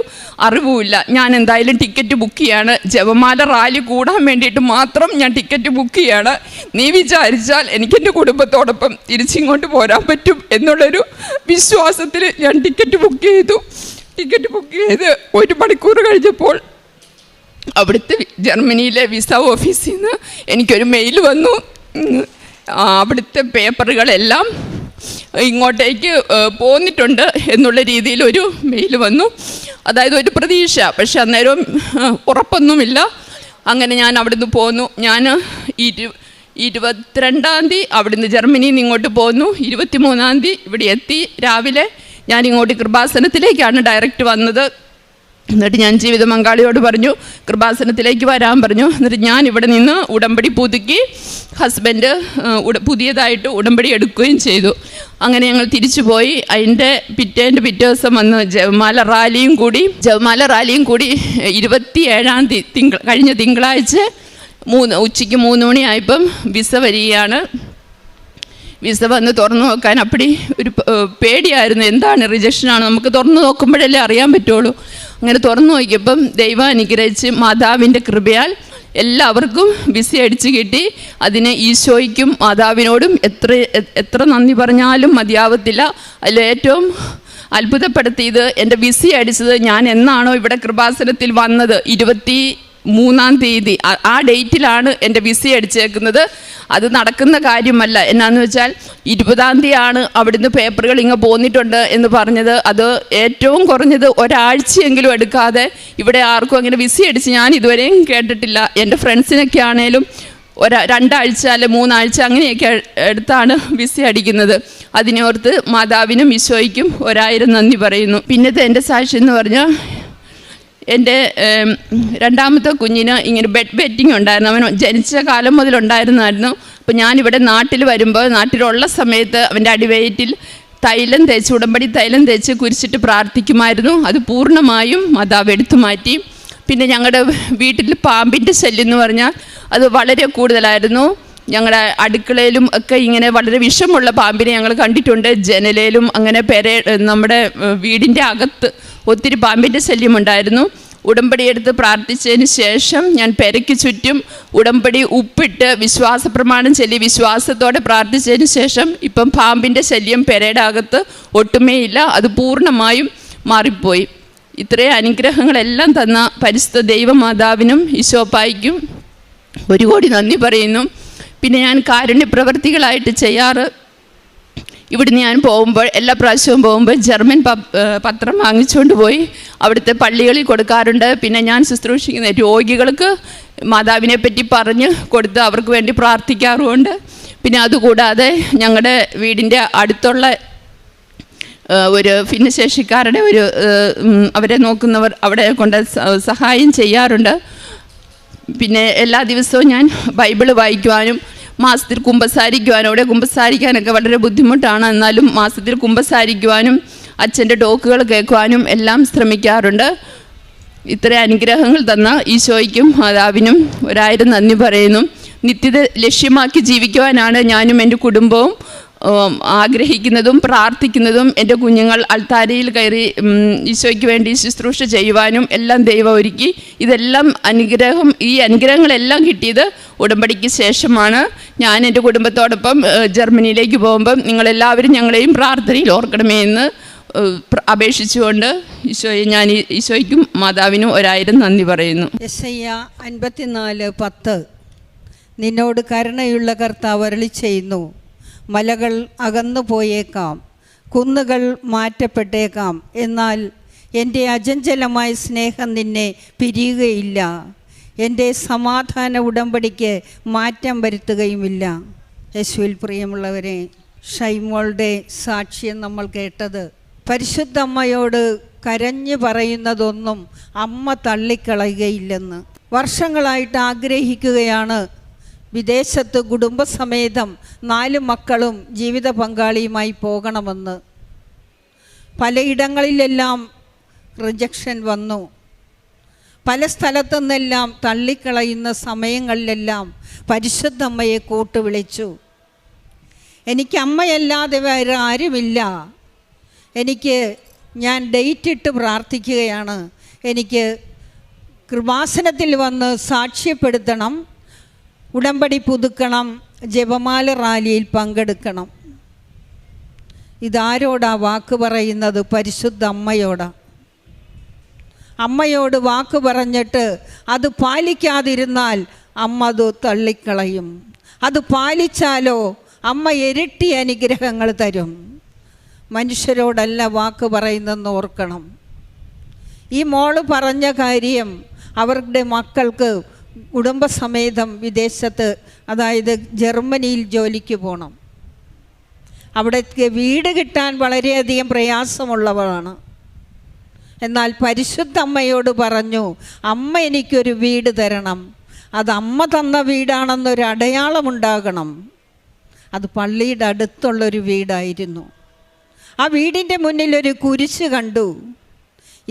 അറിവുമില്ല. ഞാൻ എന്തായാലും ടിക്കറ്റ് ബുക്ക് ചെയ്യാണ്. ജപമാല റാലി കൂടാൻ വേണ്ടിയിട്ട് മാത്രം ഞാൻ ടിക്കറ്റ് ബുക്ക് ചെയ്യാണ്. നീ വിചാരിച്ചാൽ എനിക്കെൻ്റെ കുടുംബത്തോടൊപ്പം തിരിച്ചിങ്ങോട്ട് പോരാൻ പറ്റും എന്നുള്ളൊരു വിശ്വാസത്തിൽ ഞാൻ ടിക്കറ്റ് ബുക്ക് ചെയ്തു. ടിക്കറ്റ് ബുക്ക് ചെയ്ത് 1 മണിക്കൂർ കഴിഞ്ഞപ്പോൾ അവിടുത്തെ ജർമ്മനിയിലെ വിസ ഓഫീസിൽ നിന്ന് എനിക്കൊരു മെയിൽ വന്നു. അവിടുത്തെ പേപ്പറുകളെല്ലാം ഇങ്ങോട്ടേക്ക് പോന്നിട്ടുണ്ട് എന്നുള്ള രീതിയിൽ ഒരു മെയിൽ വന്നു. അതായത് ഒരു പ്രതീക്ഷ, പക്ഷെ അന്നേരം ഉറപ്പൊന്നുമില്ല. അങ്ങനെ ഞാൻ അവിടുന്ന് പോന്നു. ഞാൻ 22-ാം തീയതി അവിടുന്ന് ജർമ്മനിയിൽ നിന്ന് ഇങ്ങോട്ട് പോന്നു. 23-ാം തീയതി ഇവിടെ എത്തി. രാവിലെ ഞാൻ ഇങ്ങോട്ട് കൃപാസനത്തിലേക്കാണ് ഡയറക്റ്റ് വന്നത്. എന്നിട്ട് ഞാൻ ജീവിത പങ്കാളിയോട് പറഞ്ഞു, കൃപാസനത്തിലേക്ക് വരാൻ പറഞ്ഞു. എന്നിട്ട് ഞാൻ ഇവിടെ നിന്ന് ഉടമ്പടി പുതുക്കി ഹസ്ബൻഡ് പുതിയതായിട്ട് ഉടമ്പടി എടുക്കുകയും ചെയ്തു. അങ്ങനെ ഞങ്ങൾ തിരിച്ചു പോയി. അതിൻ്റെ പിറ്റേ ദിവസം വന്ന് ജപമാല റാലിയും കൂടി 27-ാം തീയതി കഴിഞ്ഞ തിങ്കളാഴ്ച ഉച്ചയ്ക്ക് 3 മണിയായപ്പം വിസ വരികയാണ്. വിസ വന്ന് തുറന്നു നോക്കാൻ അപ്പടി ഒരു പേടിയായിരുന്നു. എന്താണ് റിജക്ഷനാണ്, നമുക്ക് തുറന്നു നോക്കുമ്പോഴല്ലേ അറിയാൻ പറ്റുള്ളൂ. അങ്ങനെ തുറന്നു നോക്കിയപ്പം ദൈവം അനുഗ്രഹിച്ച് മാതാവിൻ്റെ കൃപയാൽ എല്ലാവർക്കും വിസ അടിച്ച് കിട്ടി. അതിന് ഈശോയ്ക്കും മാതാവിനോടും എത്ര നന്ദി പറഞ്ഞാലും മതിയാവത്തില്ല. അതിൽ ഏറ്റവും അത്ഭുതപ്പെടുത്തിയത് എൻ്റെ വിസ അടിച്ചത് ഞാൻ എന്നാണോ ഇവിടെ കൃപാസനത്തിൽ വന്നത് 23-ാം തീയതി ആ ഡേറ്റിലാണ് എൻ്റെ വിസ അടിച്ചേക്കുന്നത്. അത് നടക്കുന്ന കാര്യമല്ല. എന്നാന്ന് വെച്ചാൽ 20-ാം തീയതിയാണ് അവിടുന്ന് പേപ്പറുകൾ ഇങ്ങ് പോന്നിട്ടുണ്ട് എന്ന് പറഞ്ഞത്. അത് ഏറ്റവും കുറഞ്ഞത് ഒരാഴ്ചയെങ്കിലും എടുക്കാതെ ഇവിടെ ആർക്കും അങ്ങനെ വിസ അടിച്ച് ഞാൻ ഇതുവരെയും കേട്ടിട്ടില്ല. എൻ്റെ ഫ്രണ്ട്സിനൊക്കെ ആണേലും 2 ആഴ്ച അല്ലെ 3 ആഴ്ച അങ്ങനെയൊക്കെ എടുത്താണ് വിസ അടിക്കുന്നത്. അതിനോർത്ത് മാതാവിനും ഈശോയ്ക്കും 1000 നന്ദി പറയുന്നു. പിന്നത്തെ എൻ്റെ സാക്ഷി എന്ന് പറഞ്ഞാൽ, എൻ്റെ 2ാമത്തെ കുഞ്ഞിന് ഇങ്ങനെ ബെഡ് വെറ്റിംഗ് ഉണ്ടായിരുന്നു. അവൻ ജനിച്ച കാലം മുതലുണ്ടായിരുന്നായിരുന്നു. അപ്പോൾ ഞാനിവിടെ നാട്ടിൽ വരുമ്പോൾ, നാട്ടിലുള്ള സമയത്ത് അവൻ്റെ അടിവയറ്റിൽ തൈലം തേച്ച്, ഉടമ്പടി തൈലം തേച്ച് കുരിശിട്ട് പ്രാർത്ഥിക്കുമായിരുന്നു. അത് പൂർണ്ണമായും മാതാവ് എടുത്തു മാറ്റി. പിന്നെ ഞങ്ങളുടെ വീട്ടിൽ പാമ്പിൻ്റെ ശല്യം എന്ന് പറഞ്ഞാൽ അത് വളരെ കൂടുതലായിരുന്നു. ഞങ്ങളുടെ അടുക്കളയിലും ഒക്കെ ഇങ്ങനെ വളരെ വിഷമുള്ള പാമ്പിനെ ഞങ്ങൾ കണ്ടിട്ടുണ്ട്. ജനലയിലും അങ്ങനെ നമ്മുടെ വീടിൻ്റെ അകത്ത് ഒത്തിരി പാമ്പിൻ്റെ ശല്യമുണ്ടായിരുന്നു. ഉടമ്പടി എടുത്ത് പ്രാർത്ഥിച്ചതിന് ശേഷം ഞാൻ പെരയ്ക്ക് ചുറ്റും ഉടമ്പടി ഉപ്പിട്ട് വിശ്വാസ പ്രമാണം ചൊല്ലി വിശ്വാസത്തോടെ പ്രാർത്ഥിച്ചതിന് ശേഷം ഇപ്പം പാമ്പിൻ്റെ ശല്യം പെരയുടെ അകത്ത് ഒട്ടുമേ ഇല്ല. അത് പൂർണ്ണമായും മാറിപ്പോയി. ഇത്രയും അനുഗ്രഹങ്ങളെല്ലാം തന്ന പരിശുദ്ധ ദൈവമാതാവിനും ഈശോപ്പായ്ക്കും ഒരു കോടി നന്ദി പറയുന്നു. പിന്നെ ഞാൻ കാരുണ്യപ്രവർത്തികളായിട്ട് ചെയ്യാറ്, ഇവിടുന്ന് ഞാൻ പോകുമ്പോൾ എല്ലാ പ്രാവശ്യവും പോകുമ്പോൾ ജർമ്മൻ പത്രം വാങ്ങിച്ചുകൊണ്ട് പോയി അവിടുത്തെ പള്ളികളിൽ കൊടുക്കാറുണ്ട്. പിന്നെ ഞാൻ ശുശ്രൂഷിക്കുന്ന രോഗികൾക്ക് മാതാവിനെ പറ്റി പറഞ്ഞ് കൊടുത്ത് അവർക്ക് വേണ്ടി പ്രാർത്ഥിക്കാറുമുണ്ട്. പിന്നെ അതുകൂടാതെ ഞങ്ങളുടെ വീടിൻ്റെ അടുത്തുള്ള ഒരു ഭിന്നശേഷിക്കാരുടെ അവരെ നോക്കുന്നവർ അവിടെ കൊണ്ട് സഹായം ചെയ്യാറുണ്ട്. പിന്നെ എല്ലാ ദിവസവും ഞാൻ ബൈബിള് വായിക്കുവാനും മാസത്തിൽ കുമ്പസാരിക്കുവാനും, അവിടെ കുമ്പസാരിക്കാനൊക്കെ വളരെ ബുദ്ധിമുട്ടാണ്, എന്നാലും മാസത്തിൽ കുമ്പസാരിക്കുവാനും അച്ഛൻ്റെ ടോക്കുകൾ കേൾക്കുവാനും എല്ലാം ശ്രമിക്കാറുണ്ട്. ഇത്ര അനുഗ്രഹങ്ങൾ തന്ന ഈശോയ്ക്കും മാതാവിനും 1000 നന്ദി പറയുന്നു. നിത്യത ലക്ഷ്യമാക്കി ജീവിക്കുവാനാണ് ഞാനും എൻ്റെ കുടുംബവും ആഗ്രഹിക്കുന്നതും പ്രാർത്ഥിക്കുന്നതും. എൻ്റെ കുഞ്ഞുങ്ങൾ അൾത്താരയിൽ കയറി ഈശോയ്ക്ക് വേണ്ടി ശുശ്രൂഷ ചെയ്യുവാനും എല്ലാം ദൈവം ഒരുക്കി. ഇതെല്ലാം ഈ അനുഗ്രഹങ്ങളെല്ലാം കിട്ടിയത് ഉടമ്പടിക്ക് ശേഷമാണ്. ഞാൻ എൻ്റെ കുടുംബത്തോടൊപ്പം ജർമ്മനിയിലേക്ക് പോകുമ്പം നിങ്ങളെല്ലാവരും ഞങ്ങളെയും പ്രാർത്ഥനയിൽ ഓർക്കണമേ എന്ന് അപേക്ഷിച്ചുകൊണ്ട് ഈശോയ്ക്കും മാതാവിനും 1000 നന്ദി പറയുന്നു. യെശയ്യാ 54:10 നിന്നോട് കരുണയുള്ള കർത്താവ് അരുളി ചെയ്യുന്നു, മലകൾ അകന്നു പോയേക്കാം, കുന്നുകൾ മാറ്റപ്പെട്ടേക്കാം, എന്നാൽ എൻ്റെ അചഞ്ചലമായ സ്നേഹം നിന്നെ പിരിയുകയില്ല, എൻ്റെ സമാധാന ഉടമ്പടിക്ക് മാറ്റം വരുത്തുകയുമില്ല. യേശുവിൽ പ്രിയമുള്ളവരെ, ഷൈമോളുടെ സാക്ഷ്യം നമ്മൾ കേട്ടത്. പരിശുദ്ധ അമ്മയോട് കരഞ്ഞു പറയുന്നതൊന്നും അമ്മ തള്ളിക്കളയുകയില്ലെന്ന്. വർഷങ്ങളായിട്ട് ആഗ്രഹിക്കുകയാണ് വിദേശത്ത് കുടുംബസമേതം 4 മക്കളും ജീവിത പങ്കാളിയുമായി പോകണമെന്ന്. പലയിടങ്ങളിലെല്ലാം റിജക്ഷൻ വന്നു. പല സ്ഥലത്തു നിന്നെല്ലാം തള്ളിക്കളയുന്ന സമയങ്ങളിലെല്ലാം പരിശുദ്ധ അമ്മയെ കൂട്ടുവിളിച്ചു. എനിക്ക് അമ്മയല്ലാതെ വേറെ ആരുമില്ല, ഞാൻ ഡേറ്റ് ഇട്ട് പ്രാർത്ഥിക്കുകയാണ്, എനിക്ക് കൃപാസനത്തിൽ വന്ന് സാക്ഷ്യപ്പെടുത്തണം, ഉടമ്പടി പുതുക്കണം, ജപമാല റാലിയിൽ പങ്കെടുക്കണം. ഇതാരോടാ വാക്ക് പറയുന്നത്? പരിശുദ്ധ അമ്മയോടാ. അമ്മയോട് വാക്ക് പറഞ്ഞിട്ട് അത് പാലിക്കാതിരുന്നാൽ അമ്മ അത് തള്ളിക്കളയും. അത് പാലിച്ചാലോ അമ്മ ഇരട്ടി അനുഗ്രഹങ്ങൾ തരും. മനുഷ്യരോടല്ല വാക്ക് പറയുന്നതെന്ന് ഓർക്കണം. ഈ മോള് പറഞ്ഞ കാര്യം അവരുടെ മക്കൾക്ക് കുടുംബസമേതം വിദേശത്ത്, അതായത് ജർമ്മനിയിൽ ജോലിക്ക് പോകണം. അവിടേക്ക് വീട് കിട്ടാൻ വളരെയധികം പ്രയാസമുള്ളവരാണ്. എന്നാൽ പരിശുദ്ധ അമ്മയോട് പറഞ്ഞു, അമ്മ എനിക്കൊരു വീട് തരണം, അത് അമ്മ തന്ന വീടാണെന്നൊരു അടയാളമുണ്ടാകണം. അത് പള്ളിയുടെ അടുത്തുള്ളൊരു വീടായിരുന്നു. ആ വീടിൻ്റെ മുന്നിലൊരു കുരിശ് കണ്ടു.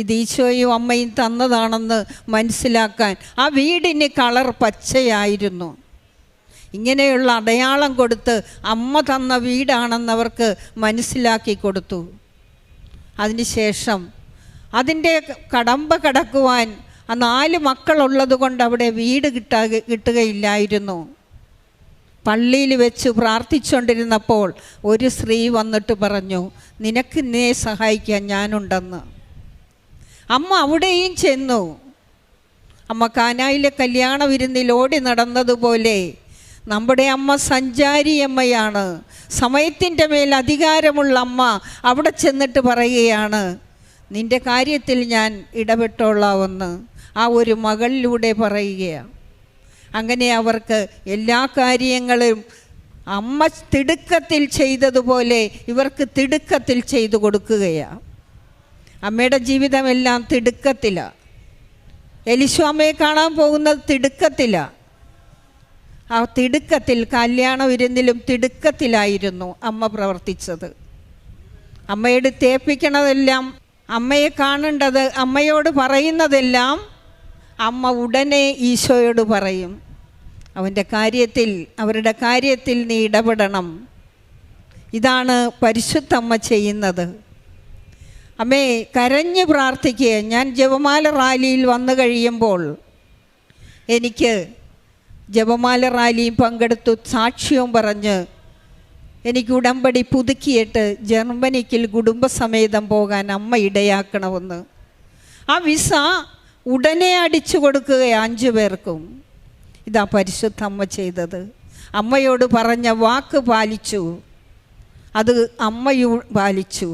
ഇത് ഈശോയും അമ്മയും തന്നതാണെന്ന് മനസ്സിലാക്കാൻ ആ വീടിന് കളർ പച്ചയായിരുന്നു. ഇങ്ങനെയുള്ള അടയാളം കൊടുത്ത് അമ്മ തന്ന വീടാണെന്നവർക്ക് മനസ്സിലാക്കി കൊടുത്തു. അതിനുശേഷം അതിൻ്റെ കടമ്പ കടക്കുവാൻ ആ 4 മക്കളുള്ളത് കൊണ്ട് അവിടെ വീട് കിട്ടുകയില്ലായിരുന്നു. പള്ളിയിൽ വെച്ച് പ്രാർത്ഥിച്ചുകൊണ്ടിരുന്നപ്പോൾ ഒരു സ്ത്രീ വന്നിട്ട് പറഞ്ഞു, നിനക്ക് എന്നെ സഹായിക്കാൻ ഞാനുണ്ടെന്ന്. അമ്മ അവിടെയും ചെന്നു. അമ്മ കാനായിലെ കല്യാണ വിരുന്നിൽ ഓടി നടന്നതുപോലെ നമ്മുടെ അമ്മ സഞ്ചാരി അമ്മയാണ്. സമയത്തിൻ്റെ മേൽ അധികാരമുള്ള അമ്മ അവിടെ ചെന്നിട്ട് പറയുകയാണ്, നിൻ്റെ കാര്യത്തിൽ ഞാൻ ഇടപെട്ടോളാമെന്ന് ആ ഒരു മകളിലൂടെ പറയുകയാണ്. അങ്ങനെ അവർക്ക് എല്ലാ കാര്യങ്ങളും അമ്മ തിടുക്കത്തിൽ ചെയ്തതുപോലെ ഇവർക്ക് തിടുക്കത്തിൽ ചെയ്തു കൊടുക്കുകയാണ്. അമ്മയുടെ ജീവിതമെല്ലാം തിടുക്കത്തിലാണ്. എലിശു അമ്മയെ കാണാൻ പോകുന്നത് തിടുക്കത്തിലാണ്. ആ തിടുക്കത്തിൽ കല്യാണ വിരുന്നിലും തിടുക്കത്തിലായിരുന്നു അമ്മ പ്രവർത്തിച്ചത്. അമ്മയോട് തേപ്പിക്കണതെല്ലാം, അമ്മയെ കാണേണ്ടത്, അമ്മയോട് പറയുന്നതെല്ലാം അമ്മ ഉടനെ ഈശോയോട് പറയും. അവരുടെ കാര്യത്തിൽ നീ ഇടപെടണം. ഇതാണ് പരിശുദ്ധമ്മ ചെയ്യുന്നത്. അമ്മേ, കരഞ്ഞ് പ്രാർത്ഥിക്കുക. ഞാൻ ജപമാല റാലിയിൽ വന്നു കഴിയുമ്പോൾ എനിക്ക് ജപമാല റാലിയും പങ്കെടുത്തു, സാക്ഷ്യവും പറഞ്ഞ് എനിക്ക് ഉടമ്പടി പുതുക്കിയിട്ട് ജർമ്മനിക്ക് കുടുംബസമേതം പോകാൻ അമ്മ ഇടയാക്കണമെന്ന്. ആ വിസ ഉടനെ അടിച്ചു കൊടുക്കുക 5 പേർക്കും. ഇതാ പരിശുദ്ധ അമ്മ ചെയ്തത്. അമ്മയോട് പറഞ്ഞ വാക്ക് പാലിച്ചു, അത് അമ്മയും പാലിച്ചു.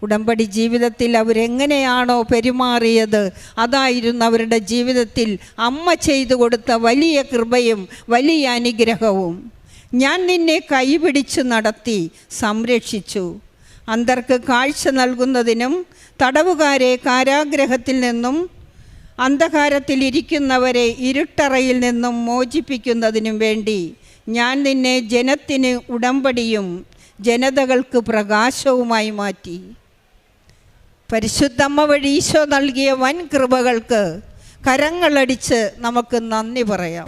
ഉടമ്പടി ജീവിതത്തിൽ അവരെങ്ങനെയാണോ പെരുമാറിയത്, അതായിരുന്നു അവരുടെ ജീവിതത്തിൽ അമ്മ ചെയ്തു കൊടുത്ത വലിയ കൃപയും വലിയ അനുഗ്രഹവും. ഞാൻ നിന്നെ കൈപിടിച്ചു നടത്തി സംരക്ഷിച്ചു. അന്ധർക്ക് കാഴ്ച നൽകുന്നതിനും തടവുകാരെ കാരാഗ്രഹത്തിൽ നിന്നും അന്ധകാരത്തിലിരിക്കുന്നവരെ ഇരുട്ടറയിൽ നിന്നും മോചിപ്പിക്കുന്നതിനും വേണ്ടി ഞാൻ നിന്നെ ജനത്തിന് ഉടമ്പടിയും ജനതകൾക്ക് പ്രകാശവുമായി മാറ്റി. പരിശുദ്ധമ്മ വഴി ഈശോ നൽകിയ വൻ കൃപകൾക്ക് കരങ്ങളടിച്ച് നമുക്ക് നന്ദി പറയാം.